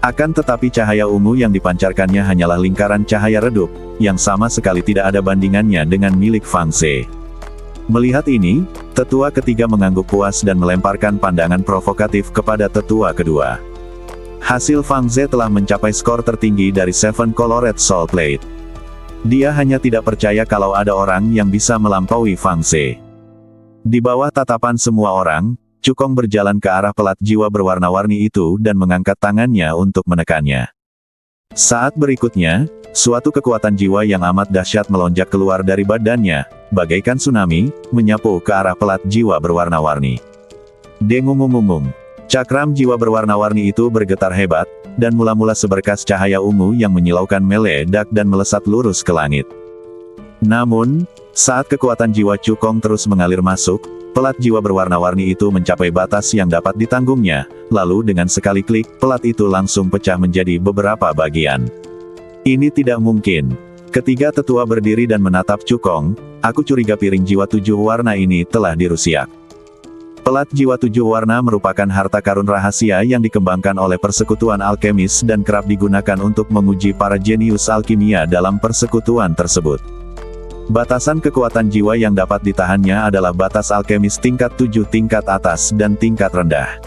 akan tetapi cahaya ungu yang dipancarkannya hanyalah lingkaran cahaya redup, yang sama sekali tidak ada bandingannya dengan milik Fang Ze. Melihat ini, tetua ketiga mengangguk puas dan melemparkan pandangan provokatif kepada tetua kedua. Hasil Fang Ze telah mencapai skor tertinggi dari Seven Colored Soul Plate. Dia hanya tidak percaya kalau ada orang yang bisa melampaui Fang Ze. Di bawah tatapan semua orang, Cukong berjalan ke arah pelat jiwa berwarna-warni itu dan mengangkat tangannya untuk menekannya. Saat berikutnya, suatu kekuatan jiwa yang amat dahsyat melonjak keluar dari badannya, bagaikan tsunami, menyapu ke arah pelat jiwa berwarna-warni. Dengung-ungung. Cakram jiwa berwarna-warni itu bergetar hebat, dan mula-mula seberkas cahaya ungu yang menyilaukan meledak dan melesat lurus ke langit. Namun, saat kekuatan jiwa Cukong terus mengalir masuk, pelat jiwa berwarna-warni itu mencapai batas yang dapat ditanggungnya, lalu dengan sekali klik, pelat itu langsung pecah menjadi beberapa bagian. Ini tidak mungkin. Ketiga tetua berdiri dan menatap Cukong, aku curiga piring jiwa 7 warna ini telah dirusiak. Pelat jiwa 7 warna merupakan harta karun rahasia yang dikembangkan oleh persekutuan alkemis dan kerap digunakan untuk menguji para jenius alkimia dalam persekutuan tersebut. Batasan kekuatan jiwa yang dapat ditahannya adalah batas alkemis tingkat 7 tingkat atas dan tingkat rendah.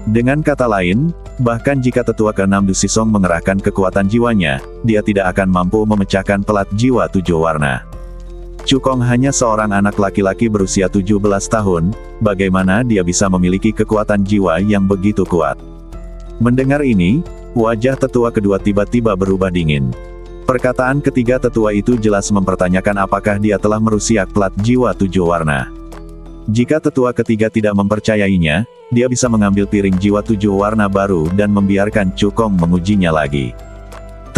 Dengan kata lain, bahkan jika tetua ke-6 Du Sisong mengerahkan kekuatan jiwanya, dia tidak akan mampu memecahkan pelat jiwa 7 warna. Cukong hanya seorang anak laki-laki berusia 17 tahun, bagaimana dia bisa memiliki kekuatan jiwa yang begitu kuat? Mendengar ini, wajah tetua kedua tiba-tiba berubah dingin. Perkataan ketiga tetua itu jelas mempertanyakan apakah dia telah merusiak pelat jiwa 7 warna. Jika tetua ketiga tidak mempercayainya, dia bisa mengambil piring jiwa 7 warna baru dan membiarkan Cukong mengujinya lagi.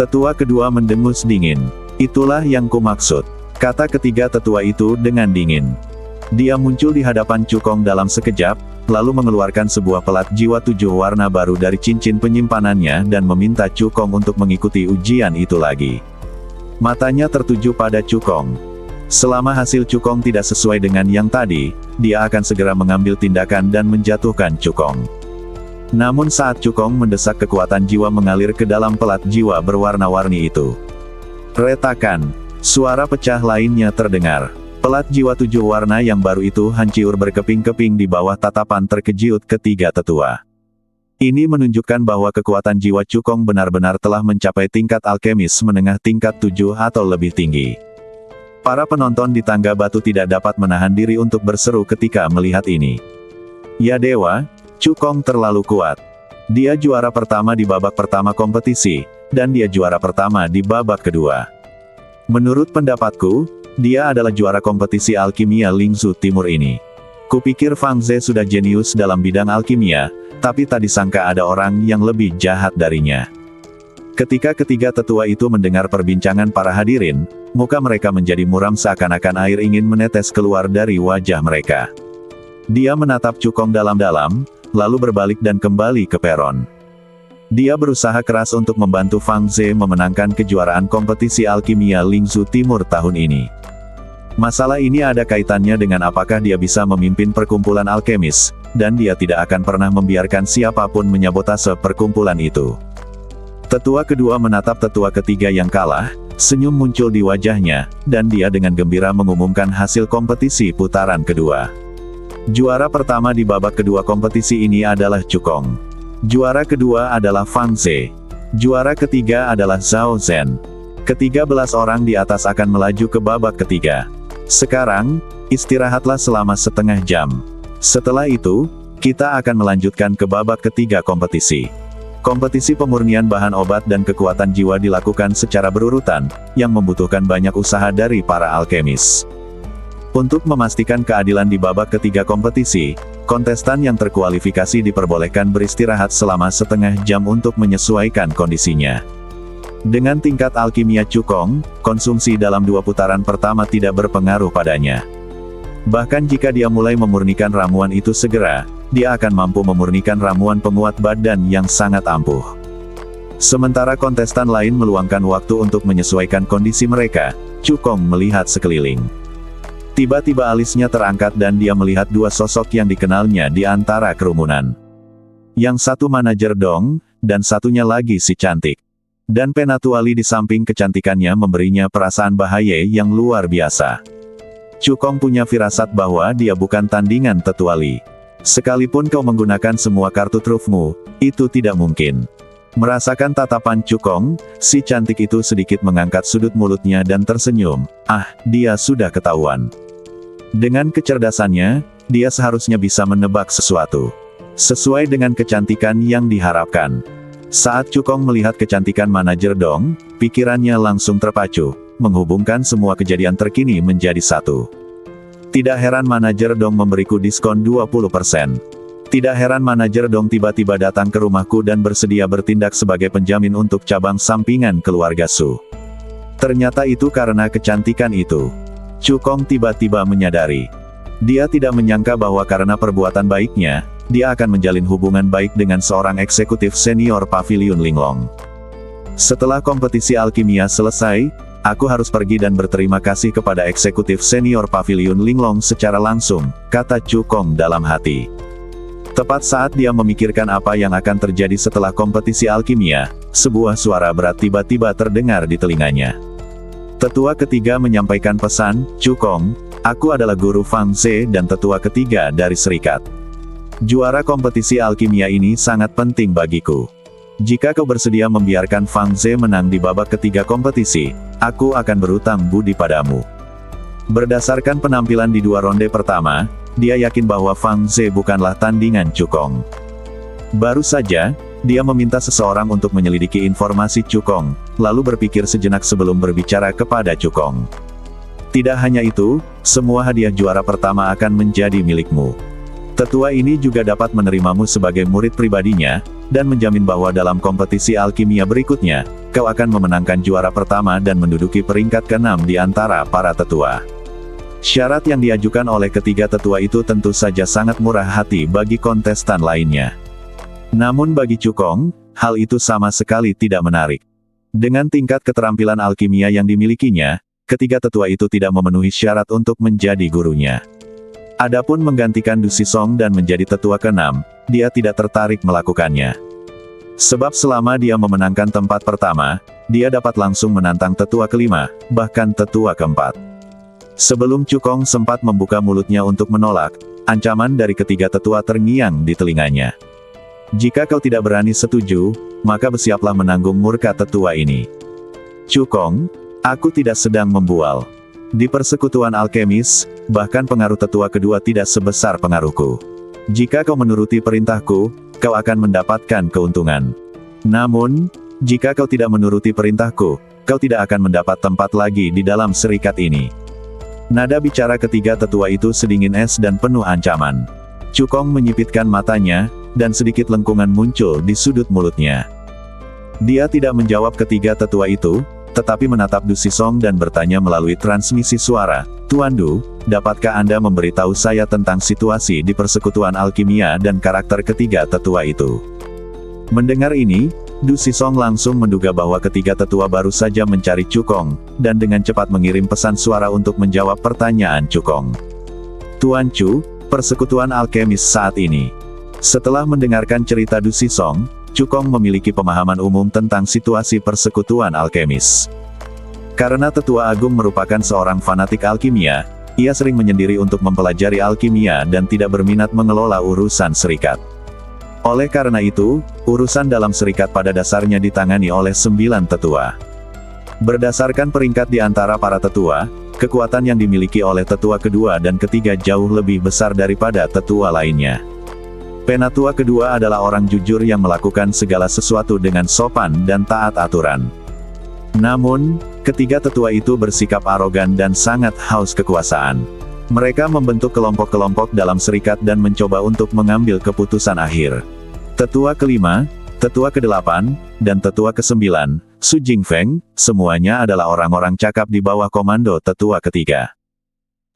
Tetua kedua mendengus dingin. Itulah yang kumaksud, kata ketiga tetua itu dengan dingin. Dia muncul di hadapan Cukong dalam sekejap, lalu mengeluarkan sebuah pelat jiwa 7 warna baru dari cincin penyimpanannya dan meminta Cukong untuk mengikuti ujian itu lagi. Matanya tertuju pada Cukong. Selama hasil Cukong tidak sesuai dengan yang tadi, dia akan segera mengambil tindakan dan menjatuhkan Cukong. Namun saat Cukong mendesak, kekuatan jiwa mengalir ke dalam pelat jiwa berwarna-warni itu. Retakan. Suara pecah lainnya terdengar. Pelat jiwa 7 warna yang baru itu hancur berkeping-keping di bawah tatapan terkejut ketiga tetua. Ini menunjukkan bahwa kekuatan jiwa Cukong benar-benar telah mencapai tingkat alkemis menengah tingkat 7 atau lebih tinggi. Para penonton di tangga batu tidak dapat menahan diri untuk berseru ketika melihat ini. Ya dewa, Cukong terlalu kuat. Dia juara pertama di babak pertama kompetisi, dan dia juara pertama di babak kedua. Menurut pendapatku, dia adalah juara kompetisi alkimia Lingzhou Timur ini. Kupikir Fang Ze sudah jenius dalam bidang alkimia, tapi tak disangka ada orang yang lebih jahat darinya. Ketika ketiga tetua itu mendengar perbincangan para hadirin, muka mereka menjadi muram seakan-akan air ingin menetes keluar dari wajah mereka. Dia menatap Cukong dalam-dalam, lalu berbalik dan kembali ke peron. Dia berusaha keras untuk membantu Fang Ze memenangkan kejuaraan kompetisi alkimia Lingzhou Timur tahun ini. Masalah ini ada kaitannya dengan apakah dia bisa memimpin perkumpulan alkemis, dan dia tidak akan pernah membiarkan siapapun menyabotase perkumpulan itu. Tetua kedua menatap tetua ketiga yang kalah, senyum muncul di wajahnya, dan dia dengan gembira mengumumkan hasil kompetisi putaran kedua. Juara pertama di babak kedua kompetisi ini adalah Cukong. Juara kedua adalah Fang Ze. Juara ketiga adalah Zhao Zhen. Ke-13 orang di atas akan melaju ke babak ketiga. Sekarang, istirahatlah selama setengah jam. Setelah itu, kita akan melanjutkan ke babak ketiga kompetisi. Kompetisi pemurnian bahan obat dan kekuatan jiwa dilakukan secara berurutan, yang membutuhkan banyak usaha dari para alkemis. Untuk memastikan keadilan di babak ketiga kompetisi, kontestan yang terkualifikasi diperbolehkan beristirahat selama setengah jam untuk menyesuaikan kondisinya. Dengan tingkat alkimia Cukong, konsumsi dalam 2 putaran pertama tidak berpengaruh padanya. Bahkan jika dia mulai memurnikan ramuan itu segera, dia akan mampu memurnikan ramuan penguat badan yang sangat ampuh. Sementara kontestan lain meluangkan waktu untuk menyesuaikan kondisi mereka, Cukong melihat sekeliling. Tiba-tiba alisnya terangkat dan dia melihat 2 sosok yang dikenalnya di antara kerumunan. Yang satu manajer Dong, dan satunya lagi si cantik. Dan Penatuali di samping kecantikannya memberinya perasaan bahaya yang luar biasa. Cukong punya firasat bahwa dia bukan tandingan Tetuali. Sekalipun kau menggunakan semua kartu trufmu, itu tidak mungkin. Merasakan tatapan Cukong, si cantik itu sedikit mengangkat sudut mulutnya dan tersenyum. Ah, dia sudah ketahuan. Dengan kecerdasannya, dia seharusnya bisa menebak sesuatu. Sesuai dengan kecantikan yang diharapkan. Saat Cukong melihat kecantikan manajer Dong, pikirannya langsung terpacu, menghubungkan semua kejadian terkini menjadi satu. Tidak heran manajer Dong memberiku diskon 20%. Tidak heran manajer Dong tiba-tiba datang ke rumahku dan bersedia bertindak sebagai penjamin untuk cabang sampingan keluarga Su. Ternyata itu karena kecantikan itu. Cukong tiba-tiba menyadari. Dia tidak menyangka bahwa karena perbuatan baiknya, dia akan menjalin hubungan baik dengan seorang eksekutif senior Paviliun Linglong. Setelah kompetisi alkimia selesai, aku harus pergi dan berterima kasih kepada eksekutif senior Paviliun Linglong secara langsung, kata Cukong dalam hati. Tepat saat dia memikirkan apa yang akan terjadi setelah kompetisi alkimia, sebuah suara berat tiba-tiba terdengar di telinganya. Tetua ketiga menyampaikan pesan, Cukong, aku adalah guru Fang Ze dan tetua ketiga dari serikat. Juara kompetisi alkimia ini sangat penting bagiku. Jika kau bersedia membiarkan Fang Ze menang di babak ketiga kompetisi, aku akan berutang budi padamu. Berdasarkan penampilan di 2 ronde pertama, dia yakin bahwa Fang Ze bukanlah tandingan Cukong. Baru saja, dia meminta seseorang untuk menyelidiki informasi Cukong, lalu berpikir sejenak sebelum berbicara kepada Cukong. Tidak hanya itu, semua hadiah juara pertama akan menjadi milikmu. Tetua ini juga dapat menerimamu sebagai murid pribadinya, dan menjamin bahwa dalam kompetisi alkimia berikutnya, kau akan memenangkan juara pertama dan menduduki peringkat ke-6 di antara para tetua. Syarat yang diajukan oleh ketiga tetua itu tentu saja sangat murah hati bagi kontestan lainnya. Namun bagi Cukong, hal itu sama sekali tidak menarik. Dengan tingkat keterampilan alkimia yang dimilikinya, ketiga tetua itu tidak memenuhi syarat untuk menjadi gurunya. Adapun menggantikan Du Sisong dan menjadi tetua ke-6, dia tidak tertarik melakukannya. Sebab selama dia memenangkan tempat pertama, dia dapat langsung menantang tetua ke-5, bahkan tetua ke-4. Sebelum Cukong sempat membuka mulutnya untuk menolak, ancaman dari ketiga tetua terngiang di telinganya. Jika kau tidak berani setuju, maka bersiaplah menanggung murka tetua ini. Cukong, aku tidak sedang membual. Di persekutuan alkemis, bahkan pengaruh tetua kedua tidak sebesar pengaruhku. Jika kau menuruti perintahku, kau akan mendapatkan keuntungan. Namun, jika kau tidak menuruti perintahku, kau tidak akan mendapat tempat lagi di dalam serikat ini. Nada bicara ketiga tetua itu sedingin es dan penuh ancaman. Cukong menyipitkan matanya, dan sedikit lengkungan muncul di sudut mulutnya. Dia tidak menjawab ketiga tetua itu, tetapi menatap Du Sisong dan bertanya melalui transmisi suara, Tuan Du, dapatkah Anda memberitahu saya tentang situasi di persekutuan alkimia dan karakter ketiga tetua itu? Mendengar ini, Du Sisong langsung menduga bahwa ketiga tetua baru saja mencari Cukong, dan dengan cepat mengirim pesan suara untuk menjawab pertanyaan Cukong. Tuan Chu, persekutuan alkemis saat ini. Setelah mendengarkan cerita Du Sisong, Cukong memiliki pemahaman umum tentang situasi persekutuan alkemis. Karena Tetua Agung merupakan seorang fanatik alkimia, ia sering menyendiri untuk mempelajari alkimia dan tidak berminat mengelola urusan serikat. Oleh karena itu, urusan dalam serikat pada dasarnya ditangani oleh 9 tetua. Berdasarkan peringkat di antara para tetua, kekuatan yang dimiliki oleh tetua kedua dan ketiga jauh lebih besar daripada tetua lainnya. Penatua kedua adalah orang jujur yang melakukan segala sesuatu dengan sopan dan taat aturan. Namun, ketiga tetua itu bersikap arogan dan sangat haus kekuasaan. Mereka membentuk kelompok-kelompok dalam serikat dan mencoba untuk mengambil keputusan akhir. Tetua kelima, tetua kedelapan, dan tetua kesembilan, Su Jingfeng, semuanya adalah orang-orang cakap di bawah komando tetua ketiga.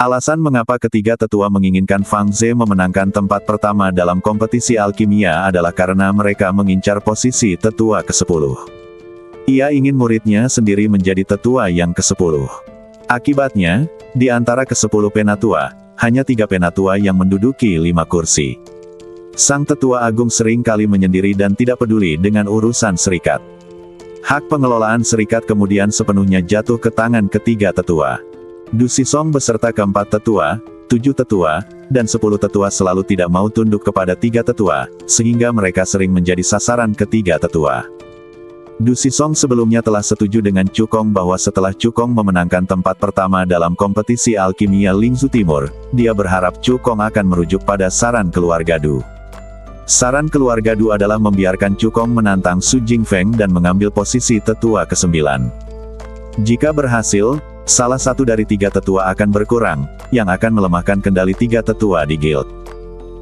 Alasan mengapa ketiga tetua menginginkan Fang Ze memenangkan tempat pertama dalam kompetisi alkimia adalah karena mereka mengincar posisi tetua ke-10. Ia ingin muridnya sendiri menjadi tetua yang ke-10. Akibatnya, di antara ke-10 penatua, hanya 3 penatua yang menduduki 5 kursi. Sang tetua agung sering kali menyendiri dan tidak peduli dengan urusan serikat. Hak pengelolaan serikat kemudian sepenuhnya jatuh ke tangan ketiga tetua. Du Xisong beserta keempat tetua, 7 tetua, dan 10 tetua selalu tidak mau tunduk kepada 3 tetua, sehingga mereka sering menjadi sasaran ketiga tetua. Du Xisong sebelumnya telah setuju dengan Chu Kong bahwa setelah Chu Kong memenangkan tempat pertama dalam kompetisi alkimia Lingzhou Timur, dia berharap Chu Kong akan merujuk pada saran keluarga Du. Saran keluarga Du adalah membiarkan Chu Kong menantang Su Jingfeng dan mengambil posisi tetua ke-9. Jika berhasil, salah satu dari 3 tetua akan berkurang, yang akan melemahkan kendali 3 tetua di guild.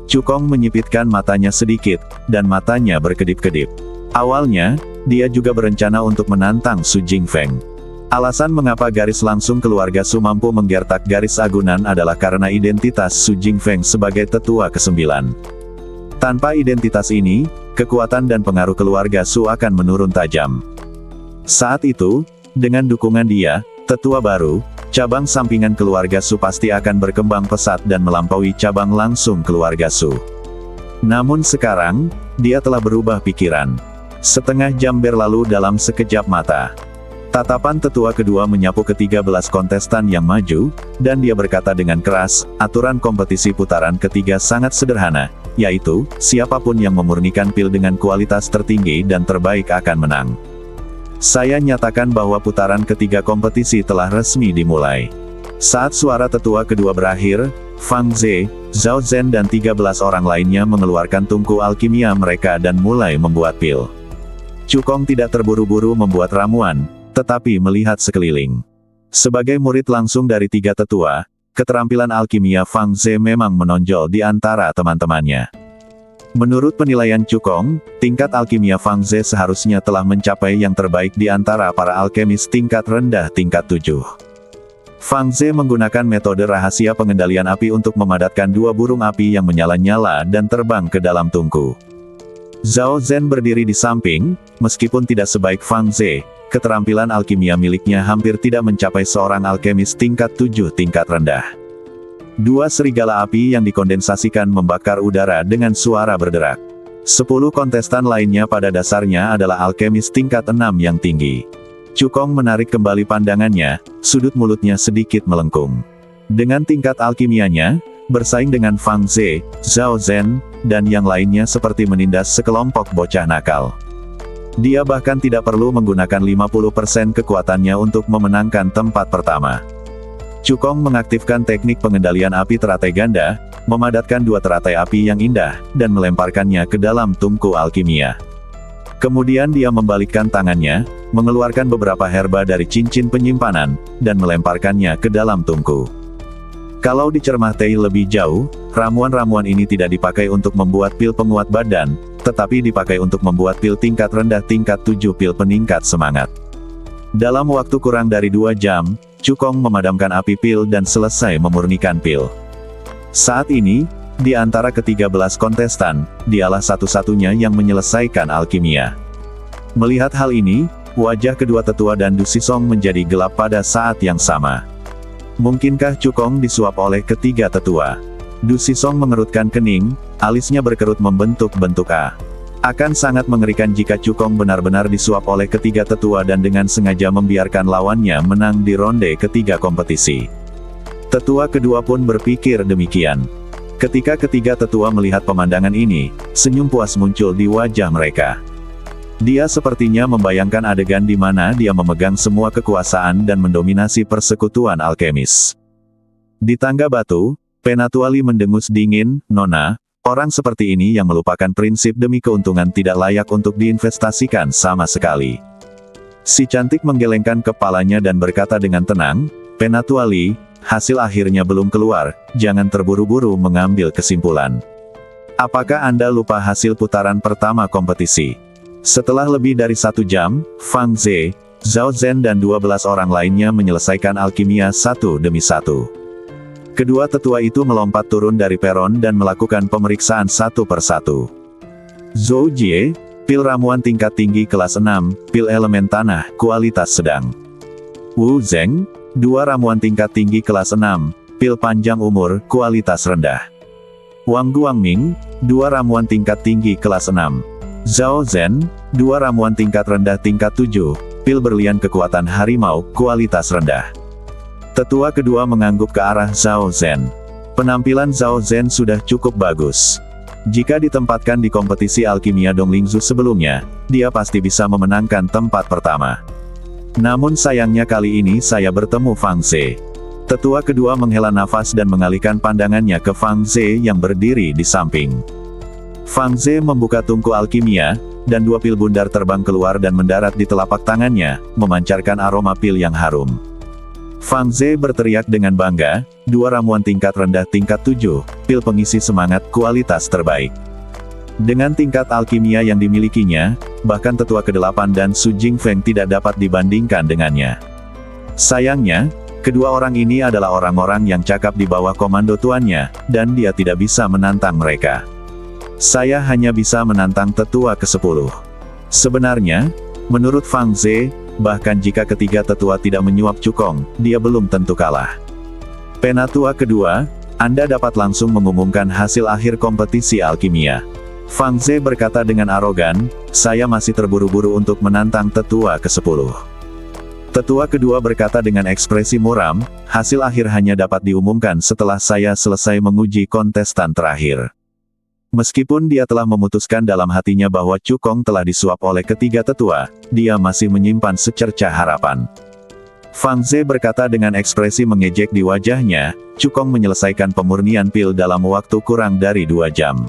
Chu Kong menyipitkan matanya sedikit, dan matanya berkedip-kedip. Awalnya, dia juga berencana untuk menantang Su Jingfeng. Alasan mengapa garis langsung keluarga Su mampu menggertak garis agunan adalah karena identitas Su Jingfeng sebagai tetua ke-9. Tanpa identitas ini, kekuatan dan pengaruh keluarga Su akan menurun tajam. Saat itu, dengan dukungan dia, tetua baru, cabang sampingan keluarga Su pasti akan berkembang pesat dan melampaui cabang langsung keluarga Su. Namun sekarang, dia telah berubah pikiran. Setengah jam berlalu dalam sekejap mata. Tatapan tetua kedua menyapu ke-13 kontestan yang maju, dan dia berkata dengan keras, aturan kompetisi putaran ketiga sangat sederhana, yaitu, siapapun yang memurnikan pil dengan kualitas tertinggi dan terbaik akan menang. Saya nyatakan bahwa putaran ketiga kompetisi telah resmi dimulai. Saat suara tetua kedua berakhir, Fang Ze, Zhao Zhen dan 13 orang lainnya mengeluarkan tungku alkimia mereka dan mulai membuat pil. Chu Kong tidak terburu-buru membuat ramuan, tetapi melihat sekeliling. Sebagai murid langsung dari 3 tetua, keterampilan alkimia Fang Ze memang menonjol di antara teman-temannya. Menurut penilaian Chu Kong, tingkat alkimia Fang Ze seharusnya telah mencapai yang terbaik di antara para alkemis tingkat rendah tingkat 7. Fang Ze menggunakan metode rahasia pengendalian api untuk memadatkan 2 burung api yang menyala-nyala dan terbang ke dalam tungku. Zhao Zhen berdiri di samping, meskipun tidak sebaik Fang Ze, keterampilan alkimia miliknya hampir tidak mencapai seorang alkemis tingkat 7 tingkat rendah. 2 serigala api yang dikondensasikan membakar udara dengan suara berderak. 10 kontestan lainnya pada dasarnya adalah alkemis tingkat 6 yang tinggi. Chu Kong menarik kembali pandangannya, sudut mulutnya sedikit melengkung. Dengan tingkat alkimianya, bersaing dengan Fang Ze, Zhao Zhen, dan yang lainnya seperti menindas sekelompok bocah nakal. Dia bahkan tidak perlu menggunakan 50% kekuatannya untuk memenangkan tempat pertama. Chu Kong mengaktifkan teknik pengendalian api teratai ganda, memadatkan 2 teratai api yang indah, dan melemparkannya ke dalam tungku alkimia. Kemudian dia membalikkan tangannya, mengeluarkan beberapa herba dari cincin penyimpanan, dan melemparkannya ke dalam tungku. Kalau dicermati lebih jauh, ramuan-ramuan ini tidak dipakai untuk membuat pil penguat badan, tetapi dipakai untuk membuat pil tingkat rendah tingkat 7 pil peningkat semangat. Dalam waktu kurang dari 2 jam, Chu Kong memadamkan api pil dan selesai memurnikan pil. Saat ini, di antara ke-13 kontestan, dialah satu-satunya yang menyelesaikan alkimia. Melihat hal ini, wajah kedua tetua dan Du Xisong menjadi gelap pada saat yang sama. Mungkinkah Chu Kong disuap oleh ketiga tetua? Du Xisong mengerutkan kening, alisnya berkerut membentuk bentuk A. Akan sangat mengerikan jika Chu Kong benar-benar disuap oleh ketiga tetua dan dengan sengaja membiarkan lawannya menang di ronde ketiga kompetisi. Tetua kedua pun berpikir demikian. Ketika ketiga tetua melihat pemandangan ini, senyum puas muncul di wajah mereka. Dia sepertinya membayangkan adegan di mana dia memegang semua kekuasaan dan mendominasi persekutuan alkemis. Di tangga batu, Penatua Li mendengus dingin, "Nona, Orang seperti ini yang melupakan prinsip demi keuntungan tidak layak untuk diinvestasikan sama sekali. Si cantik menggelengkan kepalanya dan berkata dengan tenang, Penatuali, hasil akhirnya belum keluar, jangan terburu-buru mengambil kesimpulan. Apakah Anda lupa hasil putaran pertama kompetisi? Setelah lebih dari 1 jam, Fang Ze, Zhao Zhen dan 12 orang lainnya menyelesaikan alkimia satu demi satu. Kedua tetua itu melompat turun dari peron dan melakukan pemeriksaan satu persatu. Zhou Jie, pil ramuan tingkat tinggi kelas 6, pil elemen tanah, kualitas sedang. Wu Zeng, 2 ramuan tingkat tinggi kelas 6, pil panjang umur, kualitas rendah. Wang Guangming, 2 ramuan tingkat tinggi kelas 6. Zhao Zhen, 2 ramuan tingkat rendah tingkat 7, pil berlian kekuatan harimau, kualitas rendah. Tetua kedua mengangguk ke arah Zhao Zhen. Penampilan Zhao Zhen sudah cukup bagus. Jika ditempatkan di kompetisi alkimia Donglingzu sebelumnya, dia pasti bisa memenangkan tempat pertama. Namun sayangnya kali ini saya bertemu Fang Ze. Tetua kedua menghela nafas dan mengalihkan pandangannya ke Fang Ze yang berdiri di samping. Fang Ze membuka tungku alkimia, dan 2 pil bundar terbang keluar dan mendarat di telapak tangannya, memancarkan aroma pil yang harum. Fang Ze berteriak dengan bangga, 2 ramuan tingkat rendah tingkat 7, pil pengisi semangat kualitas terbaik. Dengan tingkat alkimia yang dimilikinya, bahkan tetua ke-8 dan Su Jingfeng tidak dapat dibandingkan dengannya. Sayangnya, kedua orang ini adalah orang-orang yang cakap di bawah komando tuannya, dan dia tidak bisa menantang mereka. Saya hanya bisa menantang tetua ke-10. Sebenarnya, menurut Fang Ze, bahkan jika ketiga tetua tidak menyuap cukong, dia belum tentu kalah. Penatua kedua, Anda dapat langsung mengumumkan hasil akhir kompetisi alkimia. Fang Ze berkata dengan arogan, saya masih terburu-buru untuk menantang tetua ke-10. Tetua kedua berkata dengan ekspresi muram, hasil akhir hanya dapat diumumkan setelah saya selesai menguji kontestan terakhir. Meskipun dia telah memutuskan dalam hatinya bahwa cukong telah disuap oleh ketiga tetua, dia masih menyimpan secercah harapan. Fang Ze berkata dengan ekspresi mengejek di wajahnya, cukong menyelesaikan pemurnian pil dalam waktu kurang dari 2 jam.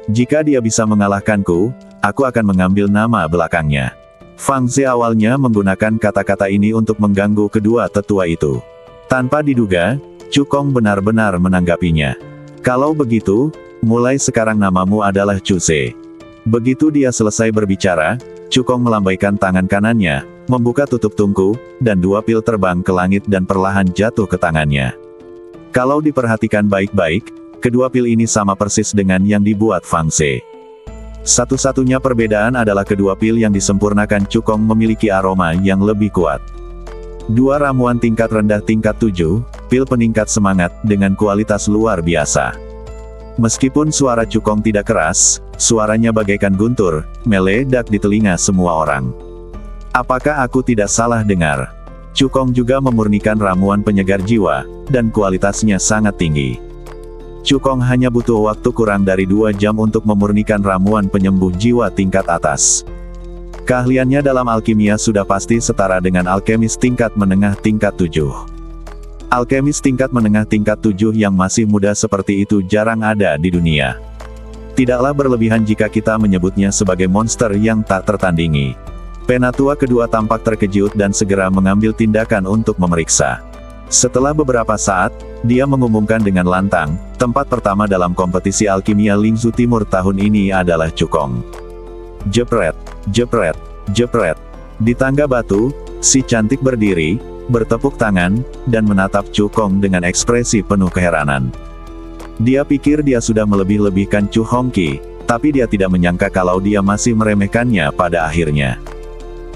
Jika dia bisa mengalahkanku, aku akan mengambil nama belakangnya. Fang Ze awalnya menggunakan kata-kata ini untuk mengganggu kedua tetua itu. Tanpa diduga, cukong benar-benar menanggapinya. Kalau begitu, mulai sekarang namamu adalah Chu Ze. Begitu dia selesai berbicara, cukong melambaikan tangan kanannya, membuka tutup tungku, dan 2 pil terbang ke langit dan perlahan jatuh ke tangannya. Kalau diperhatikan baik-baik, kedua pil ini sama persis dengan yang dibuat Fang Ze. Satu-satunya perbedaan adalah kedua pil yang disempurnakan cukong memiliki aroma yang lebih kuat. 2 ramuan tingkat rendah tingkat 7, pil peningkat semangat, dengan kualitas luar biasa. Meskipun suara cukong tidak keras, suaranya bagaikan guntur, meledak di telinga semua orang. Apakah aku tidak salah dengar? Cukong juga memurnikan ramuan penyegar jiwa, dan kualitasnya sangat tinggi. Cukong hanya butuh waktu kurang dari 2 jam untuk memurnikan ramuan penyembuh jiwa tingkat atas. Keahliannya dalam alkimia sudah pasti setara dengan alkemis tingkat menengah tingkat 7. Alkemis tingkat menengah tingkat 7 yang masih muda seperti itu jarang ada di dunia. Tidaklah berlebihan jika kita menyebutnya sebagai monster yang tak tertandingi. Penatua kedua tampak terkejut dan segera mengambil tindakan untuk memeriksa. Setelah beberapa saat, dia mengumumkan dengan lantang, tempat pertama dalam kompetisi alkimia Lingzu Timur tahun ini adalah cukong. Jepret, jepret, jepret. Di tangga batu, si cantik berdiri, bertepuk tangan, dan menatap cukong dengan ekspresi penuh keheranan. Dia pikir dia sudah melebih-lebihkan Chu Hongqi, tapi dia tidak menyangka kalau dia masih meremehkannya pada akhirnya.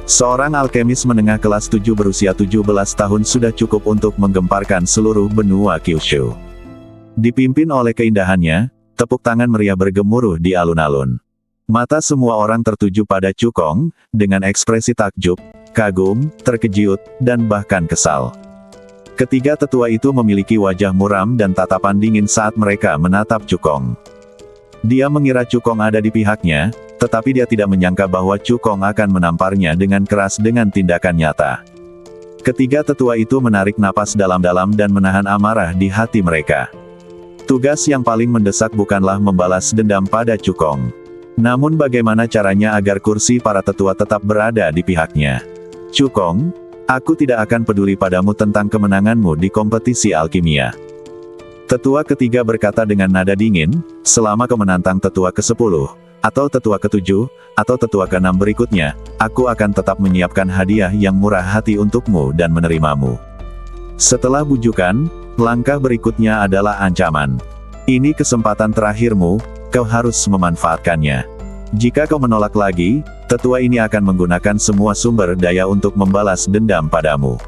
Seorang alkemis menengah kelas 7 berusia 17 tahun sudah cukup untuk menggemparkan seluruh benua Kyushu. Dipimpin oleh keindahannya, tepuk tangan meriah bergemuruh di alun-alun. Mata semua orang tertuju pada cukong, dengan ekspresi takjub, kagum, terkejut, dan bahkan kesal. Ketiga tetua itu memiliki wajah muram dan tatapan dingin saat mereka menatap cukong. Dia mengira cukong ada di pihaknya, tetapi dia tidak menyangka bahwa cukong akan menamparnya dengan keras dengan tindakan nyata. Ketiga tetua itu menarik napas dalam-dalam dan menahan amarah di hati mereka. Tugas yang paling mendesak bukanlah membalas dendam pada Cukong. Namun bagaimana caranya agar kursi para tetua tetap berada di pihaknya. Cukong, aku tidak akan peduli padamu tentang kemenanganmu di kompetisi alkimia. Tetua ketiga berkata dengan nada dingin, selama kau menantang tetua ke-10, atau tetua ke-7, atau tetua ke-6 berikutnya, aku akan tetap menyiapkan hadiah yang murah hati untukmu dan menerimamu. Setelah bujukan, langkah berikutnya adalah ancaman. Ini kesempatan terakhirmu, kau harus memanfaatkannya. Jika kau menolak lagi, tetua ini akan menggunakan semua sumber daya untuk membalas dendam padamu.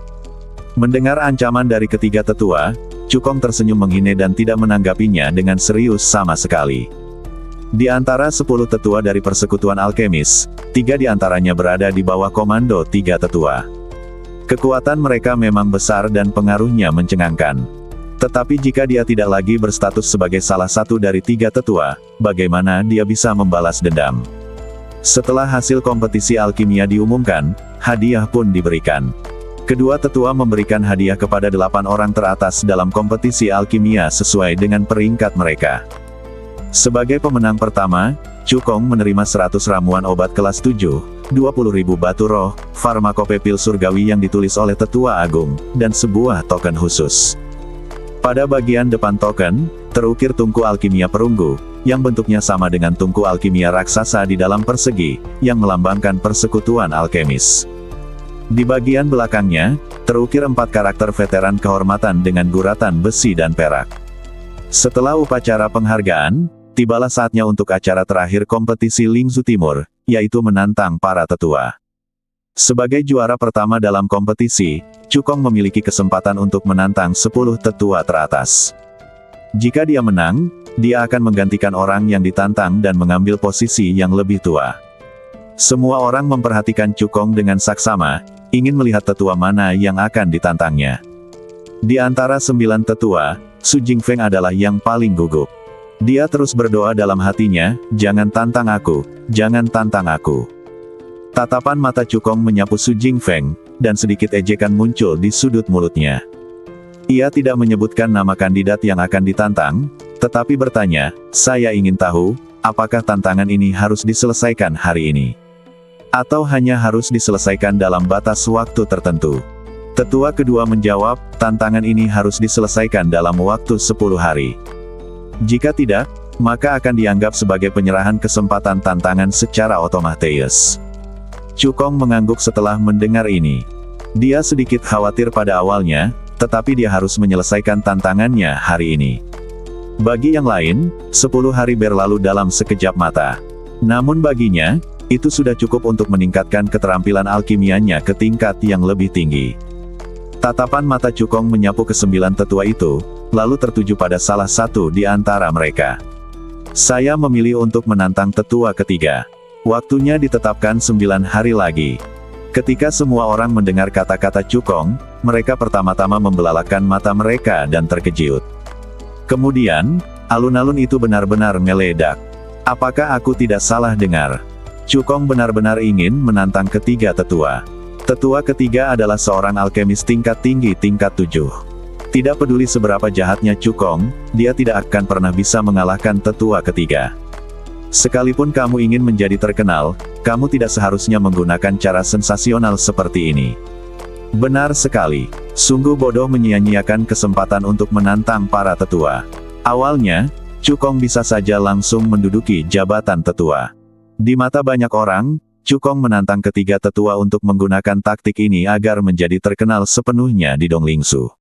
Mendengar ancaman dari ketiga tetua, Cukong tersenyum menghine dan tidak menanggapinya dengan serius sama sekali. Di antara 10 tetua dari persekutuan alkemis, 3 di antaranya berada di bawah komando 3 tetua. Kekuatan mereka memang besar dan pengaruhnya mencengangkan. Tetapi jika dia tidak lagi berstatus sebagai salah satu dari 3 tetua, bagaimana dia bisa membalas dendam? Setelah hasil kompetisi alkimia diumumkan, hadiah pun diberikan. Kedua tetua memberikan hadiah kepada 8 orang teratas dalam kompetisi alkimia sesuai dengan peringkat mereka. Sebagai pemenang pertama, Cukong menerima 100 ramuan obat kelas 7, 20.000 batu roh, farmakope pil surgawi yang ditulis oleh tetua agung, dan sebuah token khusus. Pada bagian depan token, terukir tungku alkimia perunggu, yang bentuknya sama dengan tungku alkimia raksasa di dalam persegi, yang melambangkan persekutuan alkemis. Di bagian belakangnya, terukir 4 karakter veteran kehormatan dengan guratan besi dan perak. Setelah upacara penghargaan, tibalah saatnya untuk acara terakhir kompetisi Lingzhu Timur, yaitu menantang para tetua. Sebagai juara pertama dalam kompetisi, Cukong memiliki kesempatan untuk menantang 10 tetua teratas. Jika dia menang, dia akan menggantikan orang yang ditantang dan mengambil posisi yang lebih tua. Semua orang memperhatikan Cukong dengan saksama, ingin melihat tetua mana yang akan ditantangnya. Di antara 9 tetua, Su Jingfeng adalah yang paling gugup. Dia terus berdoa dalam hatinya, jangan tantang aku, jangan tantang aku. Tatapan mata Cukong menyapu Su Jingfeng, dan sedikit ejekan muncul di sudut mulutnya. Ia tidak menyebutkan nama kandidat yang akan ditantang, tetapi bertanya, saya ingin tahu, apakah tantangan ini harus diselesaikan hari ini? Atau hanya harus diselesaikan dalam batas waktu tertentu? Tetua kedua menjawab, tantangan ini harus diselesaikan dalam waktu 10 hari. Jika tidak, maka akan dianggap sebagai penyerahan kesempatan tantangan secara otomatis. Cukong mengangguk setelah mendengar ini. Dia sedikit khawatir pada awalnya, tetapi dia harus menyelesaikan tantangannya hari ini. Bagi yang lain, 10 hari berlalu dalam sekejap mata. Namun baginya, itu sudah cukup untuk meningkatkan keterampilan alkimianya ke tingkat yang lebih tinggi. Tatapan mata Cukong menyapu ke-9 tetua itu, lalu tertuju pada salah satu di antara mereka. Saya memilih untuk menantang tetua ketiga. Waktunya ditetapkan 9 hari lagi. Ketika semua orang mendengar kata-kata Cukong, mereka pertama-tama membelalakan mata mereka dan terkejut. Kemudian, alun-alun itu benar-benar meledak. Apakah aku tidak salah dengar? Cukong benar-benar ingin menantang ketiga tetua. Tetua ketiga adalah seorang alkemis tingkat tinggi tingkat 7. Tidak peduli seberapa jahatnya Cukong, dia tidak akan pernah bisa mengalahkan tetua ketiga. Sekalipun kamu ingin menjadi terkenal, kamu tidak seharusnya menggunakan cara sensasional seperti ini. Benar sekali. Sungguh bodoh menyia-nyiakan kesempatan untuk menantang para tetua. Awalnya, Cukong bisa saja langsung menduduki jabatan tetua. Di mata banyak orang, Cukong menantang ketiga tetua untuk menggunakan taktik ini agar menjadi terkenal sepenuhnya di Donglingsu.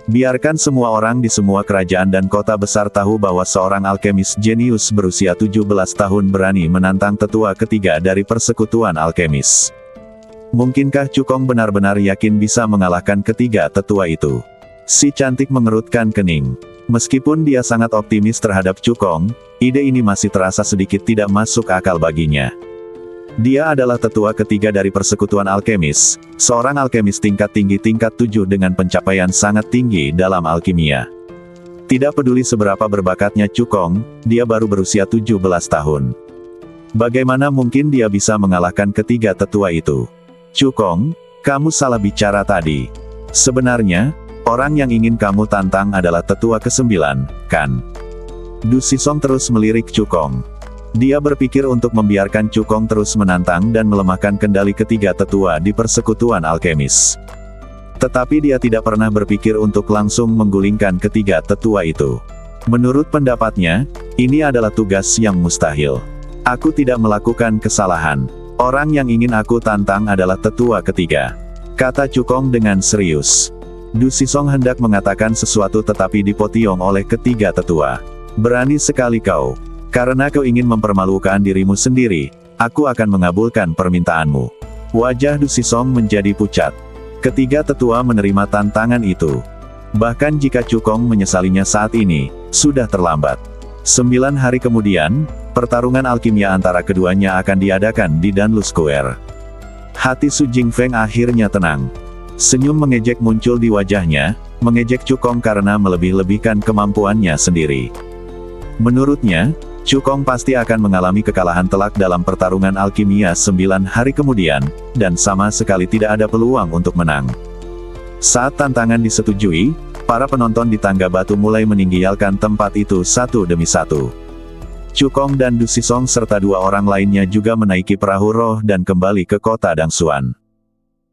Biarkan semua orang di semua kerajaan dan kota besar tahu bahwa seorang alkemis jenius berusia 17 tahun berani menantang tetua ketiga dari persekutuan alkemis. Mungkinkah Cukong benar-benar yakin bisa mengalahkan ketiga tetua itu? Si cantik mengerutkan kening. Meskipun dia sangat optimis terhadap Cukong, ide ini masih terasa sedikit tidak masuk akal baginya. Dia adalah tetua ketiga dari persekutuan alkemis, seorang alkemis tingkat tinggi tingkat 7 dengan pencapaian sangat tinggi dalam alkimia. Tidak peduli seberapa berbakatnya Cukong, dia baru berusia 17 tahun. Bagaimana mungkin dia bisa mengalahkan ketiga tetua itu? Cukong, kamu salah bicara tadi. Sebenarnya, Orang yang ingin kamu tantang adalah tetua ke-9, kan? Du Sisong terus melirik Cukong. Dia berpikir untuk membiarkan Cukong terus menantang dan melemahkan kendali ketiga tetua di persekutuan alkemis. Tetapi dia tidak pernah berpikir untuk langsung menggulingkan ketiga tetua itu. Menurut pendapatnya, ini adalah tugas yang mustahil. Aku tidak melakukan kesalahan. Orang yang ingin aku tantang adalah tetua ketiga, kata Cukong dengan serius. Du Sisong hendak mengatakan sesuatu tetapi dipotong oleh ketiga tetua. Berani sekali kau. Karena kau ingin mempermalukan dirimu sendiri, aku akan mengabulkan permintaanmu. Wajah Du Sisong menjadi pucat. Ketiga tetua menerima tantangan itu. Bahkan jika Cukong menyesalinya saat ini, sudah terlambat. 9 hari kemudian, pertarungan alkimia antara keduanya akan diadakan di Danlu Square. Hati Su Jingfeng akhirnya tenang. Senyum mengejek muncul di wajahnya, mengejek Cukong karena melebih-lebihkan kemampuannya sendiri. Menurutnya, Cukong pasti akan mengalami kekalahan telak dalam pertarungan alkimia 9 hari kemudian, dan sama sekali tidak ada peluang untuk menang. Saat tantangan disetujui, para penonton di tangga batu mulai meninggalkan tempat itu satu demi satu. Cukong dan Du Sisong serta 2 orang lainnya juga menaiki perahu roh dan kembali ke kota Dangsuan.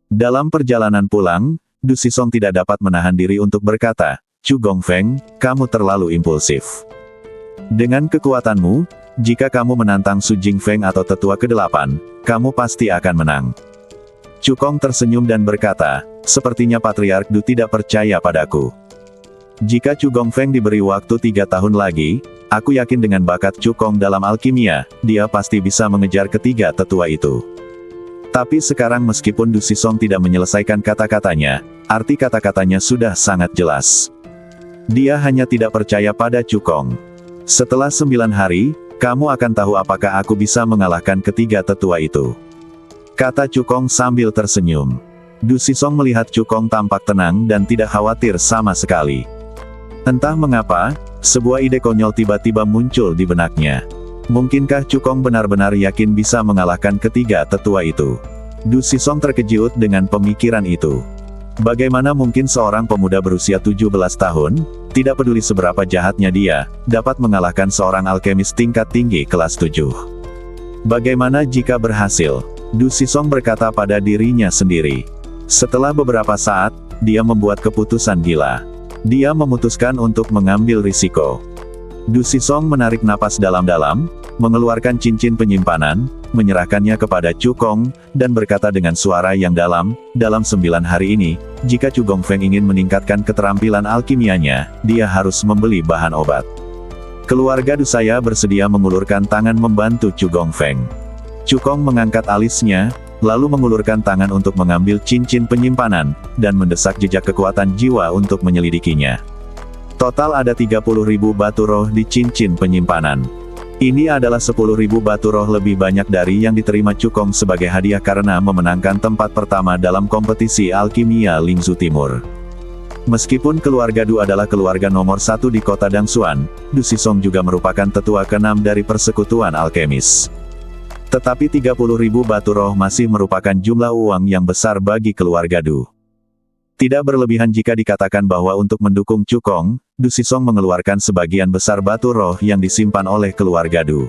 Dalam perjalanan pulang, Du Sisong tidak dapat menahan diri untuk berkata, "Chu Gongfeng, kamu terlalu impulsif. Dengan kekuatanmu, jika kamu menantang Su Jingfeng atau tetua ke-8, kamu pasti akan menang." Cukong tersenyum dan berkata, "Sepertinya Patriark Du tidak percaya padaku. Jika Chu Gongfeng diberi waktu 3 tahun lagi, aku yakin dengan bakat Cukong dalam alkimia, dia pasti bisa mengejar ketiga tetua itu." Tapi sekarang meskipun Du Sisong tidak menyelesaikan kata-katanya, arti kata-katanya sudah sangat jelas. Dia hanya tidak percaya pada Cukong. "Setelah 9 hari, kamu akan tahu apakah aku bisa mengalahkan ketiga tetua itu," kata Cukong sambil tersenyum. Du Sisong melihat Cukong tampak tenang dan tidak khawatir sama sekali. Entah mengapa, sebuah ide konyol tiba-tiba muncul di benaknya. Mungkinkah Cukong benar-benar yakin bisa mengalahkan ketiga tetua itu? Du Sisong terkejut dengan pemikiran itu. Bagaimana mungkin seorang pemuda berusia 17 tahun, tidak peduli seberapa jahatnya dia, dapat mengalahkan seorang alkemis tingkat tinggi kelas 7? Bagaimana jika berhasil? Du Sisong berkata pada dirinya sendiri. Setelah beberapa saat, dia membuat keputusan gila. Dia memutuskan untuk mengambil risiko. Du Sisong menarik napas dalam-dalam, mengeluarkan cincin penyimpanan, menyerahkannya kepada Cukong, dan berkata dengan suara yang dalam, "Dalam 9 hari ini, jika Chu Gongfeng ingin meningkatkan keterampilan alkimianya, dia harus membeli bahan obat. Keluarga Du saya bersedia mengulurkan tangan membantu Chu Gongfeng." Cukong mengangkat alisnya, lalu mengulurkan tangan untuk mengambil cincin penyimpanan, dan mendesak jejak kekuatan jiwa untuk menyelidikinya. Total ada 30.000 batu roh di cincin penyimpanan. Ini adalah 10.000 batu roh lebih banyak dari yang diterima Cukong sebagai hadiah karena memenangkan tempat pertama dalam kompetisi alkimia Lingzu Timur. Meskipun keluarga Du adalah keluarga nomor 1 di kota Dangsuan, Du Sisong juga merupakan tetua ke-6 dari persekutuan alkemis. Tetapi 30.000 batu roh masih merupakan jumlah uang yang besar bagi keluarga Du. Tidak berlebihan jika dikatakan bahwa untuk mendukung Cukong, Du Sisong mengeluarkan sebagian besar batu roh yang disimpan oleh keluarga Du.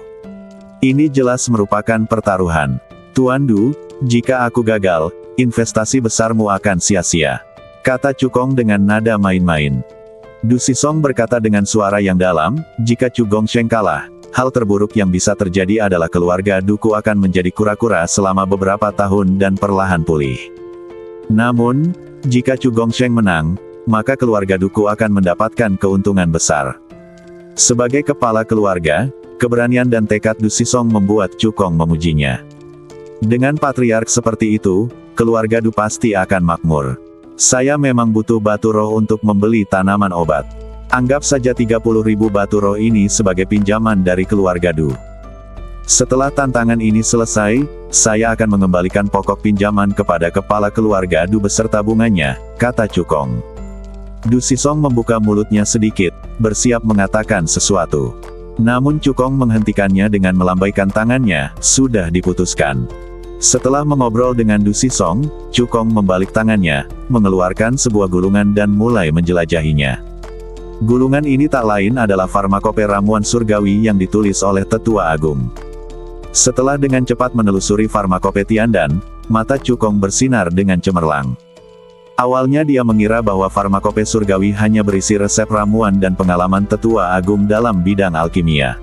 Ini jelas merupakan pertaruhan. "Tuan Du, jika aku gagal, investasi besarmu akan sia-sia," kata Cukong dengan nada main-main. Du Sisong berkata dengan suara yang dalam, "Jika Chu Gongfeng kalah, hal terburuk yang bisa terjadi adalah keluarga Duku akan menjadi kura-kura selama beberapa tahun dan perlahan pulih. Namun, jika Chu Gongfeng menang, maka keluarga Duku akan mendapatkan keuntungan besar." Sebagai kepala keluarga, keberanian dan tekad Du Sisong membuat Cukong memujinya. Dengan patriark seperti itu, keluarga Du pasti akan makmur. "Saya memang butuh batu roh untuk membeli tanaman obat. Anggap saja 30.000 batu roh ini sebagai pinjaman dari keluarga Du. Setelah tantangan ini selesai, saya akan mengembalikan pokok pinjaman kepada kepala keluarga Du beserta bunganya," kata Cukong. Du Sisong membuka mulutnya sedikit, bersiap mengatakan sesuatu. Namun Cukong menghentikannya dengan melambaikan tangannya, "Sudah diputuskan. Setelah mengobrol dengan Du Sisong, Cukong membalik tangannya, mengeluarkan sebuah gulungan dan mulai menjelajahinya. Gulungan ini tak lain adalah farmakope ramuan surgawi yang ditulis oleh Tetua Agung. Setelah dengan cepat menelusuri farmakope Tiandan, mata Cukong bersinar dengan cemerlang. Awalnya dia mengira bahwa farmakope surgawi hanya berisi resep ramuan dan pengalaman Tetua Agung dalam bidang alkimia.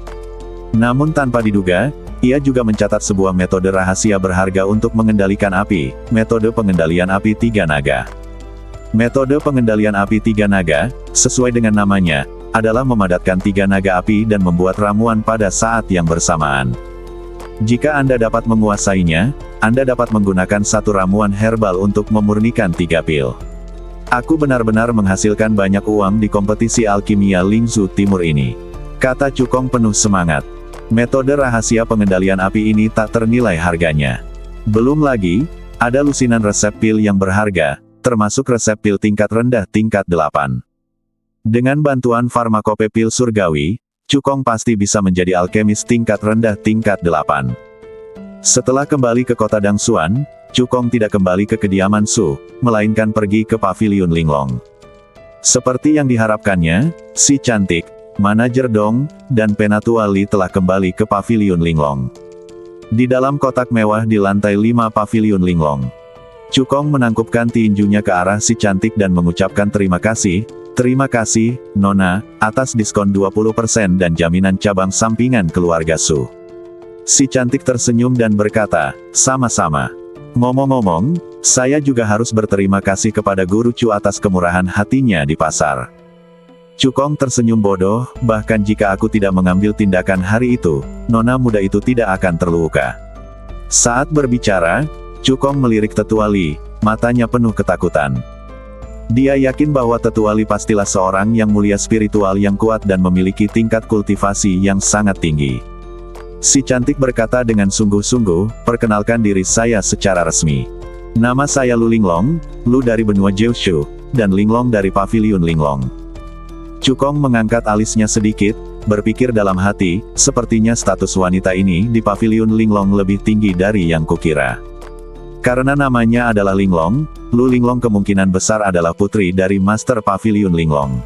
Namun tanpa diduga, ia juga mencatat sebuah metode rahasia berharga untuk mengendalikan api, metode pengendalian api tiga naga. Metode pengendalian api tiga naga, sesuai dengan namanya, adalah memadatkan tiga naga api dan membuat ramuan pada saat yang bersamaan. Jika Anda dapat menguasainya, Anda dapat menggunakan satu ramuan herbal untuk memurnikan 3 pil. Aku benar-benar menghasilkan banyak uang di kompetisi alkimia Lingzhou Timur ini, kata Cukong penuh semangat. Metode rahasia pengendalian api ini tak ternilai harganya. Belum lagi, ada lusinan resep pil yang berharga, termasuk resep pil tingkat rendah tingkat 8. Dengan bantuan farmakope pil surgawi, Cukong pasti bisa menjadi alkemis tingkat rendah tingkat 8. Setelah kembali ke kota Dangsuan, Cukong tidak kembali ke kediaman Su, melainkan pergi ke paviliun Linglong. Seperti yang diharapkannya, si cantik, manajer Dong, dan Penatua Li telah kembali ke paviliun Linglong. Di dalam kotak mewah di lantai 5 paviliun Linglong, Cukong menangkupkan tinjunya ke arah si cantik dan mengucapkan terima kasih, Nona, atas diskon 20% dan jaminan cabang sampingan keluarga Su. Si cantik tersenyum dan berkata, sama-sama. Ngomong-ngomong, saya juga harus berterima kasih kepada Guru Chu atas kemurahan hatinya di pasar. Cukong tersenyum bodoh, bahkan jika aku tidak mengambil tindakan hari itu, nona muda itu tidak akan terluka. Saat berbicara, Cukong melirik Tetua Li, matanya penuh ketakutan. Dia yakin bahwa Tetua Li pastilah seorang yang mulia spiritual yang kuat dan memiliki tingkat kultivasi yang sangat tinggi. Si cantik berkata dengan sungguh-sungguh, perkenalkan diri saya secara resmi. Nama saya Lu Linglong, Lu dari benua Jiushu, dan Linglong dari paviliun Linglong. Cukong mengangkat alisnya sedikit, berpikir dalam hati, sepertinya status wanita ini di paviliun Linglong lebih tinggi dari yang kukira. Karena namanya adalah Linglong, Lu Linglong kemungkinan besar adalah putri dari Master Paviliun Linglong.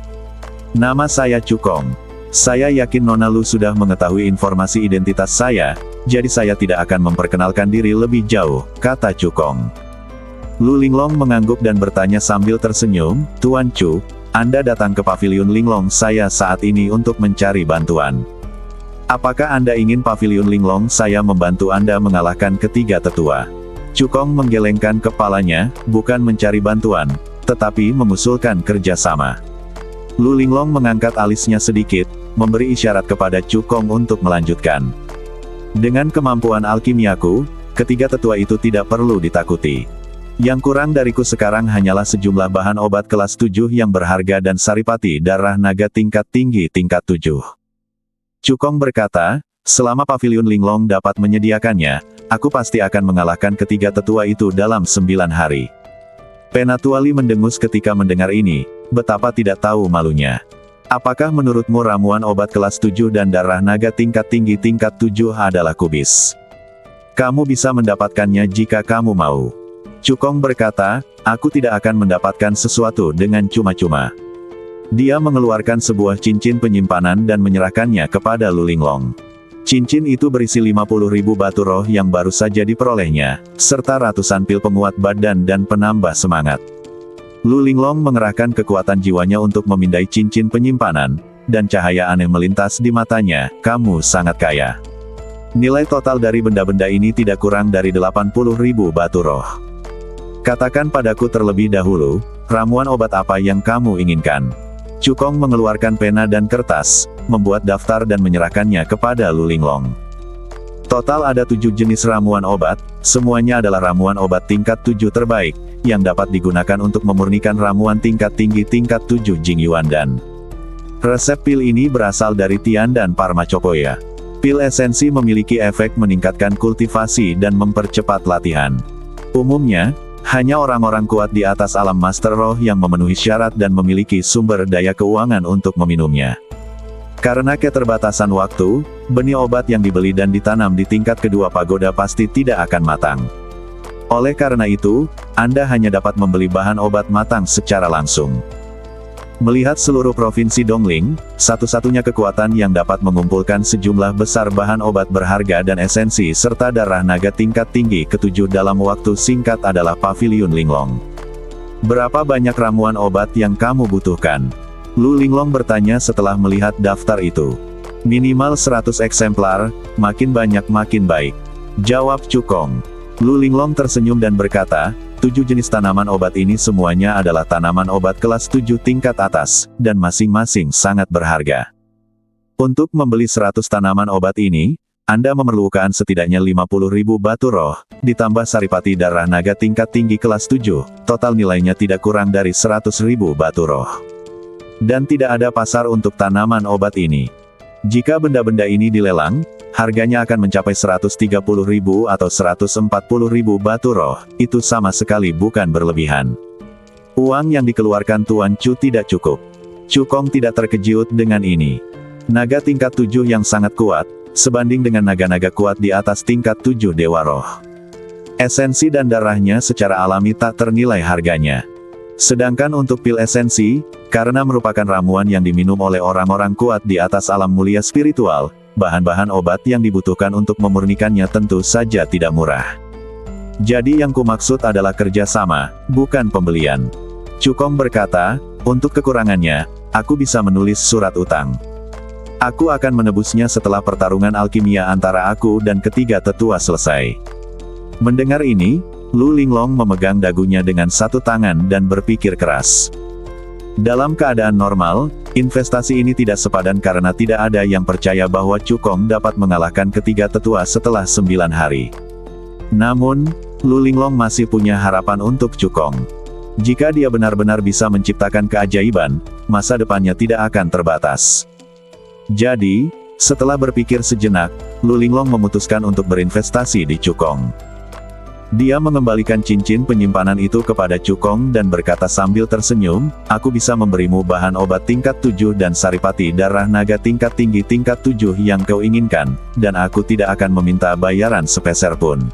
Nama saya Cukong. Saya yakin Nona Lu sudah mengetahui informasi identitas saya, jadi saya tidak akan memperkenalkan diri lebih jauh, kata Cukong. Lu Linglong mengangguk dan bertanya sambil tersenyum, Tuan Chu, Anda datang ke paviliun Linglong saya saat ini untuk mencari bantuan. Apakah Anda ingin paviliun Linglong saya membantu Anda mengalahkan ketiga tetua? Cukong menggelengkan kepalanya, bukan mencari bantuan, tetapi mengusulkan kerjasama. Lu Linglong mengangkat alisnya sedikit, memberi isyarat kepada Cukong untuk melanjutkan. Dengan kemampuan alkimiaku, ketiga tetua itu tidak perlu ditakuti. Yang kurang dariku sekarang hanyalah sejumlah bahan obat kelas 7 yang berharga dan saripati darah naga tingkat tinggi tingkat 7. Cukong berkata, selama paviliun Linglong dapat menyediakannya, aku pasti akan mengalahkan ketiga tetua itu dalam 9 hari. Penatua Li mendengus ketika mendengar ini, betapa tidak tahu malunya. Apakah menurutmu ramuan obat kelas 7 dan darah naga tingkat tinggi tingkat 7 adalah kubis? Kamu bisa mendapatkannya jika kamu mau. Cukong berkata, aku tidak akan mendapatkan sesuatu dengan cuma-cuma. Dia mengeluarkan sebuah cincin penyimpanan dan menyerahkannya kepada Lu Linglong. Cincin itu berisi 50.000 batu roh yang baru saja diperolehnya, serta ratusan pil penguat badan dan penambah semangat. Lu Linglong mengerahkan kekuatan jiwanya untuk memindai cincin penyimpanan, dan cahaya aneh melintas di matanya, kamu sangat kaya. Nilai total dari benda-benda ini tidak kurang dari 80.000 batu roh. Katakan padaku terlebih dahulu, ramuan obat apa yang kamu inginkan? Cukong mengeluarkan pena dan kertas, membuat daftar dan menyerahkannya kepada Lu Linglong. Total ada 7 jenis ramuan obat, semuanya adalah ramuan obat tingkat 7 terbaik, yang dapat digunakan untuk memurnikan ramuan tingkat tinggi tingkat 7 Jingyuan dan. Resep pil ini berasal dari Tiandan Pharmacopoeia. Pil esensi memiliki efek meningkatkan kultivasi dan mempercepat latihan. Umumnya, hanya orang-orang kuat di atas alam Master Roh yang memenuhi syarat dan memiliki sumber daya keuangan untuk meminumnya. Karena keterbatasan waktu, benih obat yang dibeli dan ditanam di tingkat kedua pagoda pasti tidak akan matang. Oleh karena itu, Anda hanya dapat membeli bahan obat matang secara langsung. Melihat seluruh provinsi Dongling, satu-satunya kekuatan yang dapat mengumpulkan sejumlah besar bahan obat berharga dan esensi serta darah naga tingkat tinggi ketujuh dalam waktu singkat adalah Paviliun Linglong. Berapa banyak ramuan obat yang kamu butuhkan? Lu Linglong bertanya setelah melihat daftar itu. Minimal 100 eksemplar, makin banyak makin baik. Jawab Cukong. Lu Linglong tersenyum dan berkata, 7 jenis tanaman obat ini semuanya adalah tanaman obat kelas 7 tingkat atas, dan masing-masing sangat berharga. Untuk membeli 100 tanaman obat ini, Anda memerlukan setidaknya 50.000 batu roh, ditambah saripati darah naga tingkat tinggi kelas 7, total nilainya tidak kurang dari 100.000 batu roh. Dan tidak ada pasar untuk tanaman obat ini. Jika benda-benda ini dilelang, harganya akan mencapai 130.000 atau 140.000 batu roh, itu sama sekali bukan berlebihan. Uang yang dikeluarkan Tuan Chu tidak cukup. Cukong tidak terkejut dengan ini. Naga tingkat 7 yang sangat kuat, sebanding dengan naga-naga kuat di atas tingkat 7 Dewa Roh. Esensi dan darahnya secara alami tak ternilai harganya. Sedangkan untuk pil esensi, karena merupakan ramuan yang diminum oleh orang-orang kuat di atas alam mulia spiritual, bahan-bahan obat yang dibutuhkan untuk memurnikannya tentu saja tidak murah. Jadi yang kumaksud adalah kerjasama, bukan pembelian. Cukong berkata, untuk kekurangannya, aku bisa menulis surat utang. Aku akan menebusnya setelah pertarungan alkimia antara aku dan ketiga tetua selesai. Mendengar ini, Lu Linglong memegang dagunya dengan satu tangan dan berpikir keras. Dalam keadaan normal, investasi ini tidak sepadan karena tidak ada yang percaya bahwa Cukong dapat mengalahkan ketiga tetua setelah 9 hari. Namun, Lu Linglong masih punya harapan untuk Cukong. Jika dia benar-benar bisa menciptakan keajaiban, masa depannya tidak akan terbatas. Jadi, setelah berpikir sejenak, Lu Linglong memutuskan untuk berinvestasi di Cukong. Dia mengembalikan cincin penyimpanan itu kepada Cukong dan berkata sambil tersenyum, aku bisa memberimu bahan obat tingkat 7 dan saripati darah naga tingkat tinggi tingkat 7 yang kau inginkan, dan aku tidak akan meminta bayaran sepeser pun.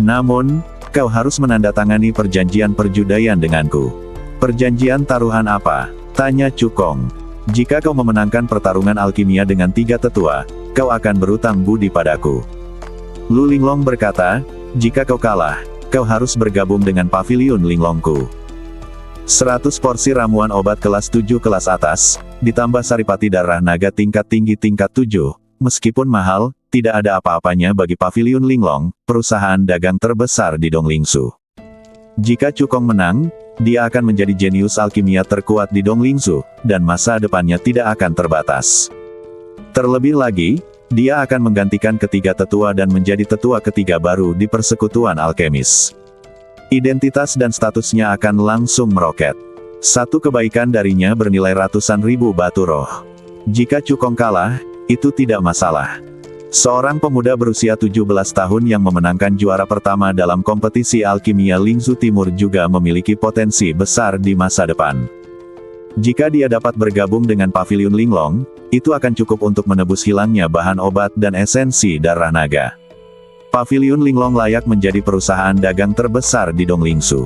Namun, kau harus menandatangani perjanjian perjudaian denganku. Perjanjian taruhan apa? Tanya Cukong. Jika kau memenangkan pertarungan alkimia dengan 3 tetua, kau akan berutang budi padaku. Lu Linglong berkata, jika kau kalah, kau harus bergabung dengan Paviliun Linglongku. 100 porsi ramuan obat kelas 7 kelas atas, ditambah saripati darah naga tingkat tinggi tingkat 7, meskipun mahal, tidak ada apa-apanya bagi Paviliun Linglong, perusahaan dagang terbesar di Donglingsu. Jika Cukong menang, dia akan menjadi jenius alkimia terkuat di Donglingsu, dan masa depannya tidak akan terbatas. Terlebih lagi, dia akan menggantikan ketiga tetua dan menjadi tetua ketiga baru di persekutuan alkemis. Identitas dan statusnya akan langsung meroket. Satu kebaikan darinya bernilai ratusan ribu batu roh. Jika Cukong kalah, itu tidak masalah. Seorang pemuda berusia 17 tahun yang memenangkan juara pertama dalam kompetisi alkimia Lingzhou Timur juga memiliki potensi besar di masa depan. Jika dia dapat bergabung dengan Paviliun Linglong, itu akan cukup untuk menebus hilangnya bahan obat dan esensi darah naga. Paviliun Linglong layak menjadi perusahaan dagang terbesar di Donglingsu.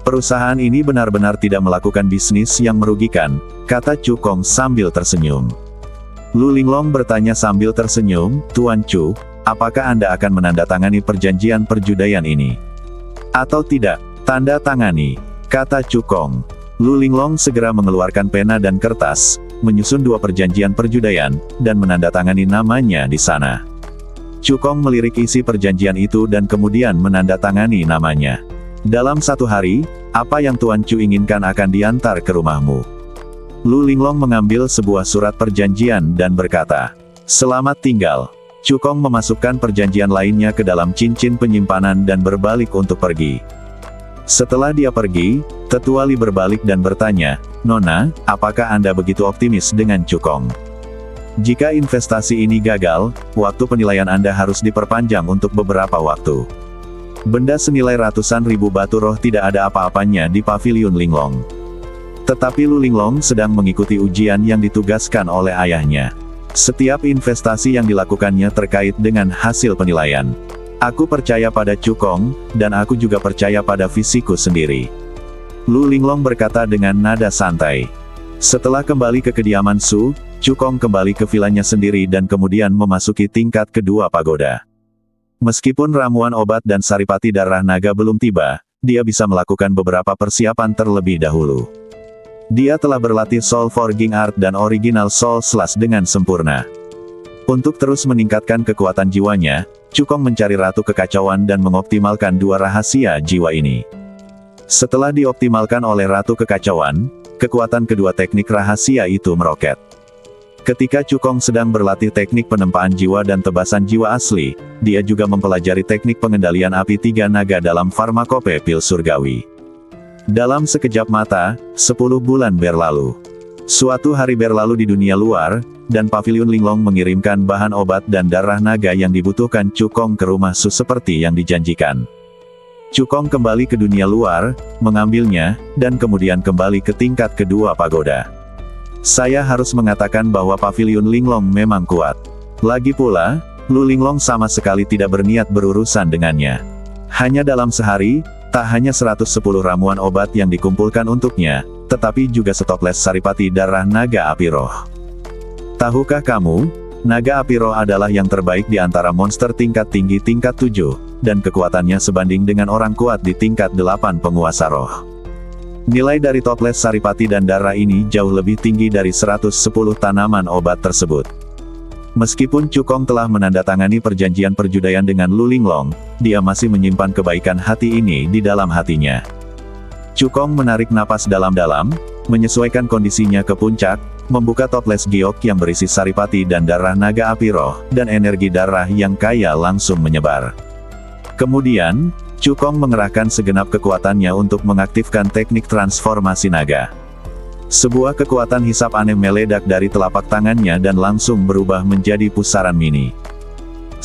Perusahaan ini benar-benar tidak melakukan bisnis yang merugikan, kata Cukong sambil tersenyum. Lu Linglong bertanya sambil tersenyum, Tuan Chu, apakah Anda akan menandatangani perjanjian perjudaian ini? Atau tidak? Tanda tangani, kata Cukong. Lu Linglong segera mengeluarkan pena dan kertas, menyusun 2 perjanjian perjudaian, dan menandatangani namanya di sana. Cukong melirik isi perjanjian itu dan kemudian menandatangani namanya. Dalam 1 hari, apa yang Tuan Chu inginkan akan diantar ke rumahmu. Lu Linglong mengambil sebuah surat perjanjian dan berkata, selamat tinggal. Cukong memasukkan perjanjian lainnya ke dalam cincin penyimpanan dan berbalik untuk pergi. Setelah dia pergi, Tetua Li berbalik dan bertanya, Nona, apakah Anda begitu optimis dengan Cukong? Jika investasi ini gagal, waktu penilaian Anda harus diperpanjang untuk beberapa waktu. Benda senilai ratusan ribu batu roh tidak ada apa-apanya di Paviliun Linglong. Tetapi Lu Linglong sedang mengikuti ujian yang ditugaskan oleh ayahnya. Setiap investasi yang dilakukannya terkait dengan hasil penilaian. Aku percaya pada Cukong, dan aku juga percaya pada visiku sendiri. Lu Linglong berkata dengan nada santai. Setelah kembali ke kediaman Su, Cukong kembali ke vilanya sendiri dan kemudian memasuki tingkat kedua pagoda. Meskipun ramuan obat dan saripati darah naga belum tiba, dia bisa melakukan beberapa persiapan terlebih dahulu. Dia telah berlatih Soul Forging Art dan Original Soul Slash dengan sempurna. Untuk terus meningkatkan kekuatan jiwanya, Cukong mencari Ratu Kekacauan dan mengoptimalkan dua rahasia jiwa ini. Setelah dioptimalkan oleh Ratu Kekacauan, kekuatan kedua teknik rahasia itu meroket. Ketika Cukong sedang berlatih teknik penempaan jiwa dan tebasan jiwa asli, dia juga mempelajari teknik pengendalian api tiga naga dalam farmakope pil surgawi. Dalam sekejap mata, 10 bulan berlalu. Suatu hari berlalu di dunia luar, dan Paviliun Linglong mengirimkan bahan obat dan darah naga yang dibutuhkan Cukong ke rumah Su seperti yang dijanjikan. Cukong kembali ke dunia luar, mengambilnya, dan kemudian kembali ke tingkat kedua pagoda. Saya harus mengatakan bahwa Paviliun Linglong memang kuat. Lagi pula, Lu Linglong sama sekali tidak berniat berurusan dengannya. Hanya dalam sehari, tak hanya 110 ramuan obat yang dikumpulkan untuknya, tetapi juga setoples saripati darah naga api roh. Tahukah kamu, naga api roh adalah yang terbaik di antara monster tingkat tinggi tingkat 7, dan kekuatannya sebanding dengan orang kuat di tingkat 8 penguasa roh. Nilai dari toples saripati dan darah ini jauh lebih tinggi dari 110 tanaman obat tersebut. Meskipun Cukong telah menandatangani perjanjian perjudaian dengan Lu Linglong, dia masih menyimpan kebaikan hati ini di dalam hatinya. Cukong menarik napas dalam-dalam, menyesuaikan kondisinya ke puncak, membuka toples giok yang berisi saripati dan darah naga api roh, dan energi darah yang kaya langsung menyebar. Kemudian, Cukong mengerahkan segenap kekuatannya untuk mengaktifkan teknik transformasi naga. Sebuah kekuatan hisap aneh meledak dari telapak tangannya dan langsung berubah menjadi pusaran mini.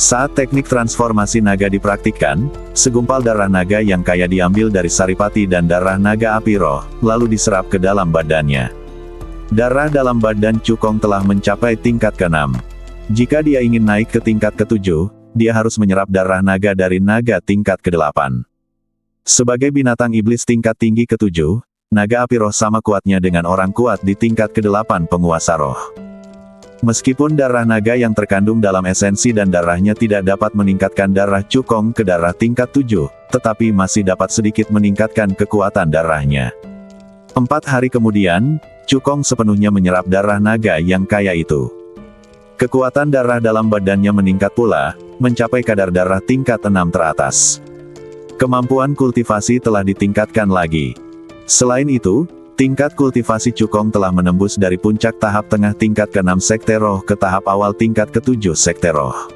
Saat teknik transformasi naga dipraktikkan, segumpal darah naga yang kaya diambil dari saripati dan darah naga api roh, lalu diserap ke dalam badannya. Darah dalam badan Cukong telah mencapai tingkat ke-6. Jika dia ingin naik ke tingkat ke-7, dia harus menyerap darah naga dari naga tingkat ke-8. Sebagai binatang iblis tingkat tinggi ke-7, naga api roh sama kuatnya dengan orang kuat di tingkat ke-8 penguasa roh. Meskipun darah naga yang terkandung dalam esensi dan darahnya tidak dapat meningkatkan darah Cukong ke darah tingkat 7, tetapi masih dapat sedikit meningkatkan kekuatan darahnya. 4 hari kemudian, Cukong sepenuhnya menyerap darah naga yang kaya itu. Kekuatan darah dalam badannya meningkat pula, mencapai kadar darah tingkat 6 teratas. Kemampuan kultivasi telah ditingkatkan lagi. Selain itu, tingkat kultivasi Cukong telah menembus dari puncak tahap tengah tingkat ke-6 sekte roh ke tahap awal tingkat ke-7 sekte roh.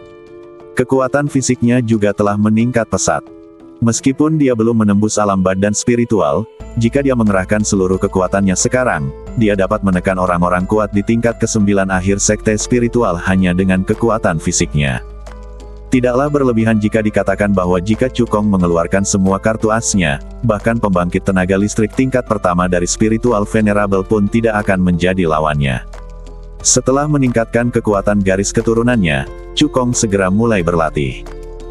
Kekuatan fisiknya juga telah meningkat pesat. Meskipun dia belum menembus alam badan spiritual, jika dia mengerahkan seluruh kekuatannya sekarang, dia dapat menekan orang-orang kuat di tingkat ke-9 akhir sekte spiritual hanya dengan kekuatan fisiknya. Tidaklah berlebihan jika dikatakan bahwa jika Cukong mengeluarkan semua kartu asnya, bahkan pembangkit tenaga listrik tingkat pertama dari spiritual venerable pun tidak akan menjadi lawannya. Setelah meningkatkan kekuatan garis keturunannya, Cukong segera mulai berlatih.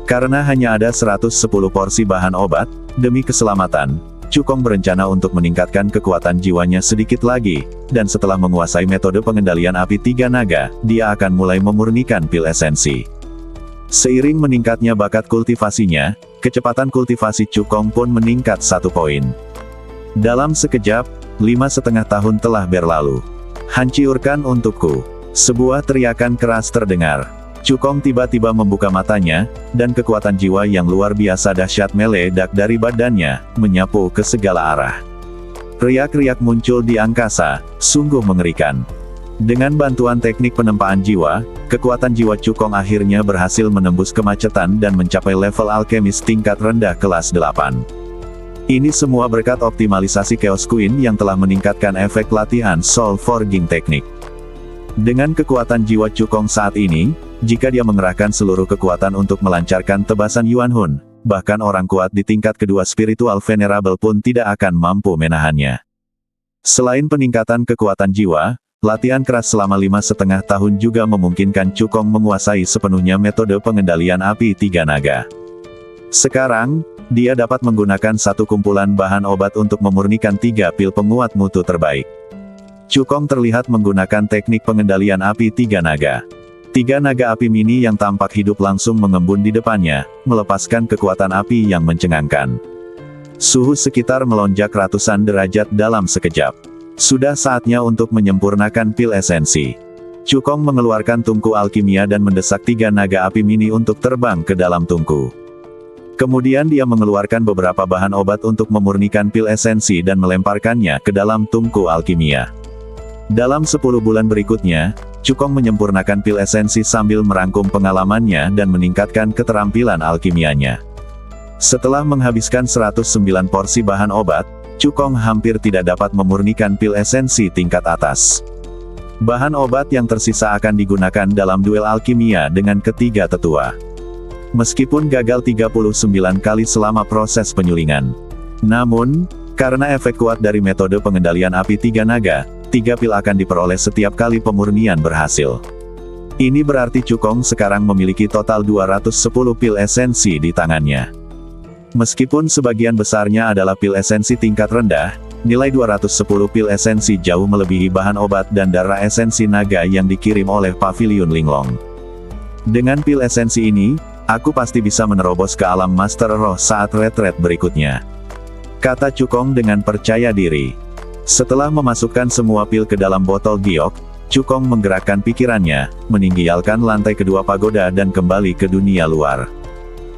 Karena hanya ada 110 porsi bahan obat, demi keselamatan, Cukong berencana untuk meningkatkan kekuatan jiwanya sedikit lagi, dan setelah menguasai metode pengendalian api tiga naga, dia akan mulai memurnikan pil esensi. Seiring meningkatnya bakat kultivasinya, kecepatan kultivasi Cukong pun meningkat 1 poin. Dalam sekejap, 5,5 tahun telah berlalu. Hancurkan untukku. Sebuah teriakan keras terdengar. Cukong tiba-tiba membuka matanya, dan kekuatan jiwa yang luar biasa dahsyat meledak dari badannya, menyapu ke segala arah. Riak-riak muncul di angkasa, sungguh mengerikan. Dengan bantuan teknik penempaan jiwa, kekuatan jiwa Cukong akhirnya berhasil menembus kemacetan dan mencapai level alkemis tingkat rendah kelas 8. Ini semua berkat optimalisasi Chaos Queen yang telah meningkatkan efek latihan Soul Forging Teknik. Dengan kekuatan jiwa Cukong saat ini, jika dia mengerahkan seluruh kekuatan untuk melancarkan tebasan Yuan Hun, bahkan orang kuat di tingkat kedua spiritual venerable pun tidak akan mampu menahannya. Selain peningkatan kekuatan jiwa, Latihan keras selama 5,5 tahun juga memungkinkan Cukong menguasai sepenuhnya metode pengendalian api tiga naga. Sekarang, dia dapat menggunakan satu kumpulan bahan obat untuk memurnikan 3 pil penguat mutu terbaik. Cukong terlihat menggunakan teknik pengendalian api tiga naga. 3 naga api mini yang tampak hidup langsung mengembun di depannya, melepaskan kekuatan api yang mencengangkan. Suhu sekitar melonjak ratusan derajat dalam sekejap. Sudah saatnya untuk menyempurnakan pil esensi. Cukong mengeluarkan tungku alkimia dan mendesak 3 naga api mini untuk terbang ke dalam tungku. Kemudian dia mengeluarkan beberapa bahan obat untuk memurnikan pil esensi dan melemparkannya ke dalam tungku alkimia. Dalam 10 bulan berikutnya, Cukong menyempurnakan pil esensi sambil merangkum pengalamannya dan meningkatkan keterampilan alkimianya. Setelah menghabiskan 109 porsi bahan obat, Cukong hampir tidak dapat memurnikan pil esensi tingkat atas. Bahan obat yang tersisa akan digunakan dalam duel alkimia dengan ketiga tetua. Meskipun gagal 39 kali selama proses penyulingan. Namun, karena efek kuat dari metode pengendalian api tiga naga, 3 pil akan diperoleh setiap kali pemurnian berhasil. Ini berarti Cukong sekarang memiliki total 210 pil esensi di tangannya. Meskipun sebagian besarnya adalah pil esensi tingkat rendah, nilai 210 pil esensi jauh melebihi bahan obat dan darah esensi naga yang dikirim oleh Paviliun Linglong. Dengan pil esensi ini, aku pasti bisa menerobos ke alam Master Roh saat retret berikutnya, kata Cukong dengan percaya diri. Setelah memasukkan semua pil ke dalam botol giok, Cukong menggerakkan pikirannya, meninggialkan lantai kedua pagoda dan kembali ke dunia luar.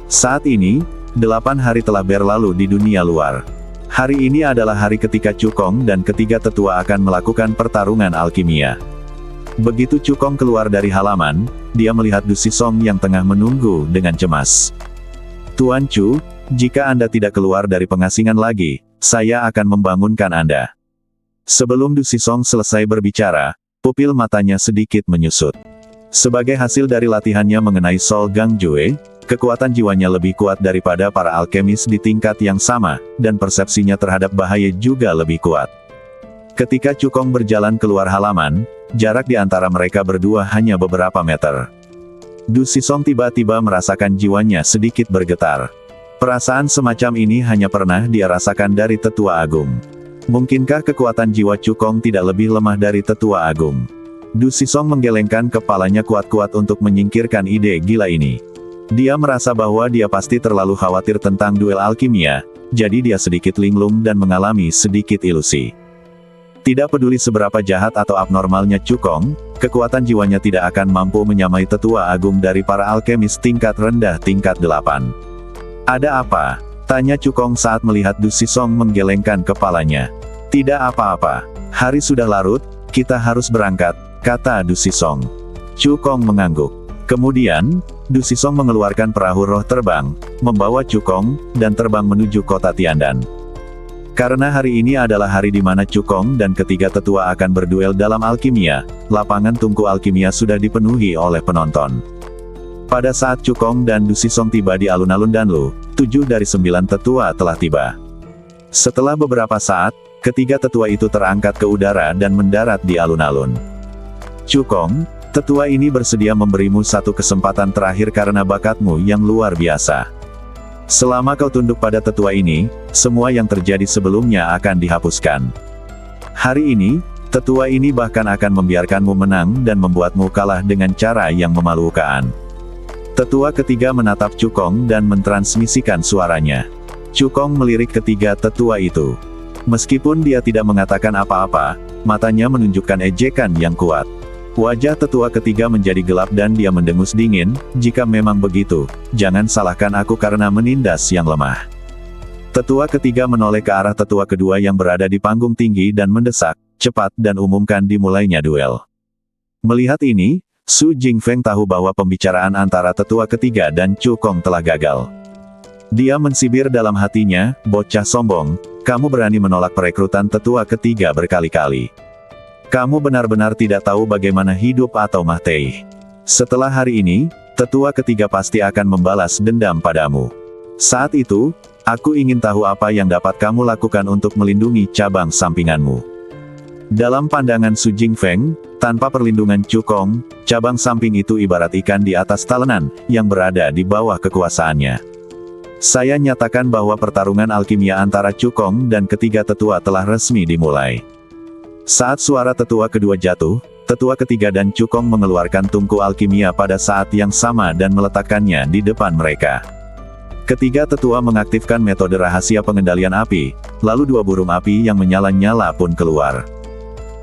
Saat ini, 8 hari telah berlalu di dunia luar. Hari ini adalah hari ketika Cukong dan ketiga tetua akan melakukan pertarungan alkimia. Begitu Cukong keluar dari halaman, dia melihat Du Sisong yang tengah menunggu dengan cemas. Tuan Chu, jika Anda tidak keluar dari pengasingan lagi, saya akan membangunkan Anda. Sebelum Du Sisong selesai berbicara, pupil matanya sedikit menyusut. Sebagai hasil dari latihannya mengenai Sol Gang Jue, kekuatan jiwanya lebih kuat daripada para alkemis di tingkat yang sama, dan persepsinya terhadap bahaya juga lebih kuat. Ketika Cukong berjalan keluar halaman, jarak di antara mereka berdua hanya beberapa meter. Du Sisong tiba-tiba merasakan jiwanya sedikit bergetar. Perasaan semacam ini hanya pernah dia rasakan dari Tetua Agung. Mungkinkah kekuatan jiwa Cukong tidak lebih lemah dari Tetua Agung? Du Sisong menggelengkan kepalanya kuat-kuat untuk menyingkirkan ide gila ini. Dia merasa bahwa dia pasti terlalu khawatir tentang duel alkimia, jadi dia sedikit linglung dan mengalami sedikit ilusi. Tidak peduli seberapa jahat atau abnormalnya Cukong, kekuatan jiwanya tidak akan mampu menyamai Tetua Agung dari para alkemis tingkat rendah tingkat 8. Ada apa? Tanya Cukong saat melihat Du Sisong menggelengkan kepalanya. Tidak apa-apa. Hari sudah larut, kita harus berangkat, kata Du Sisong. Cukong mengangguk. Kemudian, Du Sisong mengeluarkan perahu roh terbang, membawa Cukong, dan terbang menuju kota Tiandan. Karena hari ini adalah hari di mana Cukong dan ketiga tetua akan berduel dalam alkimia, lapangan tungku alkimia sudah dipenuhi oleh penonton. Pada saat Cukong dan Du Sisong tiba di alun-alun Danlu, 7 dari 9 tetua telah tiba. Setelah beberapa saat, ketiga tetua itu terangkat ke udara dan mendarat di alun-alun. Cukong, tetua ini bersedia memberimu satu kesempatan terakhir karena bakatmu yang luar biasa. Selama kau tunduk pada tetua ini, semua yang terjadi sebelumnya akan dihapuskan. Hari ini, tetua ini bahkan akan membiarkanmu menang dan membuatmu kalah dengan cara yang memalukan. Tetua ketiga menatap Cukong dan mentransmisikan suaranya. Cukong melirik ketiga tetua itu. Meskipun dia tidak mengatakan apa-apa, matanya menunjukkan ejekan yang kuat. Wajah tetua ketiga menjadi gelap dan dia mendengus dingin, jika memang begitu, jangan salahkan aku karena menindas yang lemah. Tetua ketiga menoleh ke arah tetua kedua yang berada di panggung tinggi dan mendesak, cepat dan umumkan dimulainya duel. Melihat ini, Su Jingfeng tahu bahwa pembicaraan antara tetua ketiga dan Cukong telah gagal. Dia mensibir dalam hatinya, bocah sombong, kamu berani menolak perekrutan tetua ketiga berkali-kali. Kamu benar-benar tidak tahu bagaimana hidup atau mati. Setelah hari ini, tetua ketiga pasti akan membalas dendam padamu. Saat itu, aku ingin tahu apa yang dapat kamu lakukan untuk melindungi cabang sampinganmu. Dalam pandangan Su Jingfeng, tanpa perlindungan Cukong, cabang samping itu ibarat ikan di atas talenan, yang berada di bawah kekuasaannya. Saya nyatakan bahwa pertarungan alkimia antara Cukong dan ketiga tetua telah resmi dimulai. Saat suara tetua kedua jatuh, tetua ketiga dan Cukong mengeluarkan tungku alkimia pada saat yang sama dan meletakkannya di depan mereka. Ketiga tetua mengaktifkan metode rahasia pengendalian api, lalu dua burung api yang menyala-nyala pun keluar.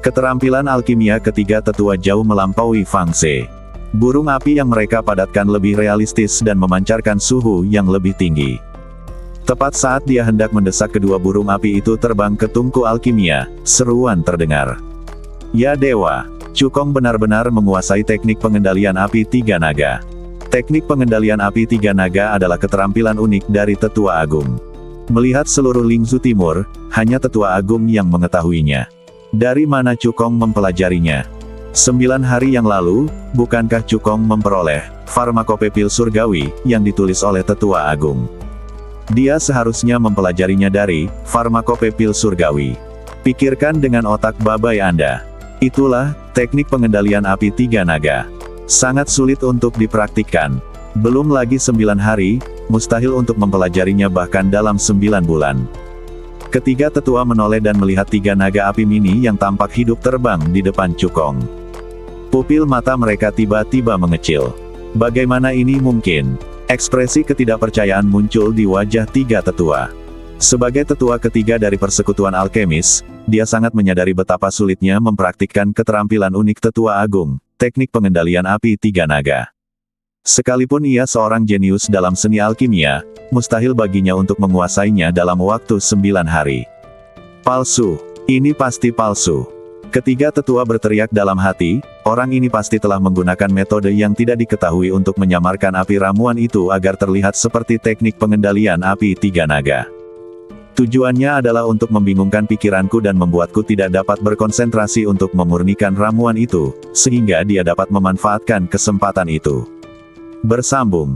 Keterampilan alkimia ketiga tetua jauh melampaui Fang Ze. Burung api yang mereka padatkan lebih realistis dan memancarkan suhu yang lebih tinggi. Tepat saat dia hendak mendesak kedua burung api itu terbang ke tungku alkimia, seruan terdengar. Ya dewa, Cukong benar-benar menguasai teknik pengendalian api tiga naga. Teknik pengendalian api tiga naga adalah keterampilan unik dari tetua agung. Melihat seluruh Lingzhu Timur, hanya tetua agung yang mengetahuinya. Dari mana Cukong mempelajarinya? 9 hari yang lalu, bukankah Cukong memperoleh farmakopepil surgawi yang ditulis oleh tetua agung? Dia seharusnya mempelajarinya dari farmakopepil surgawi. Pikirkan dengan otak babai Anda. Itulah teknik pengendalian api tiga naga. Sangat sulit untuk dipraktikkan. Belum lagi 9 hari, mustahil untuk mempelajarinya bahkan dalam 9 bulan. Ketiga tetua menoleh dan melihat tiga naga api mini yang tampak hidup terbang di depan Cukong. Pupil mata mereka tiba-tiba mengecil. Bagaimana ini mungkin? Ekspresi ketidakpercayaan muncul di wajah tiga tetua. Sebagai tetua ketiga dari persekutuan alkemis, dia sangat menyadari betapa sulitnya mempraktikkan keterampilan unik tetua agung, teknik pengendalian api tiga naga. Sekalipun ia seorang jenius dalam seni alkimia, mustahil baginya untuk menguasainya dalam waktu 9 hari. Palsu. Ini pasti palsu. Ketiga tetua berteriak dalam hati, orang ini pasti telah menggunakan metode yang tidak diketahui untuk menyamarkan api ramuan itu agar terlihat seperti teknik pengendalian api tiga naga. Tujuannya adalah untuk membingungkan pikiranku dan membuatku tidak dapat berkonsentrasi untuk memurnikan ramuan itu, sehingga dia dapat memanfaatkan kesempatan itu. Bersambung.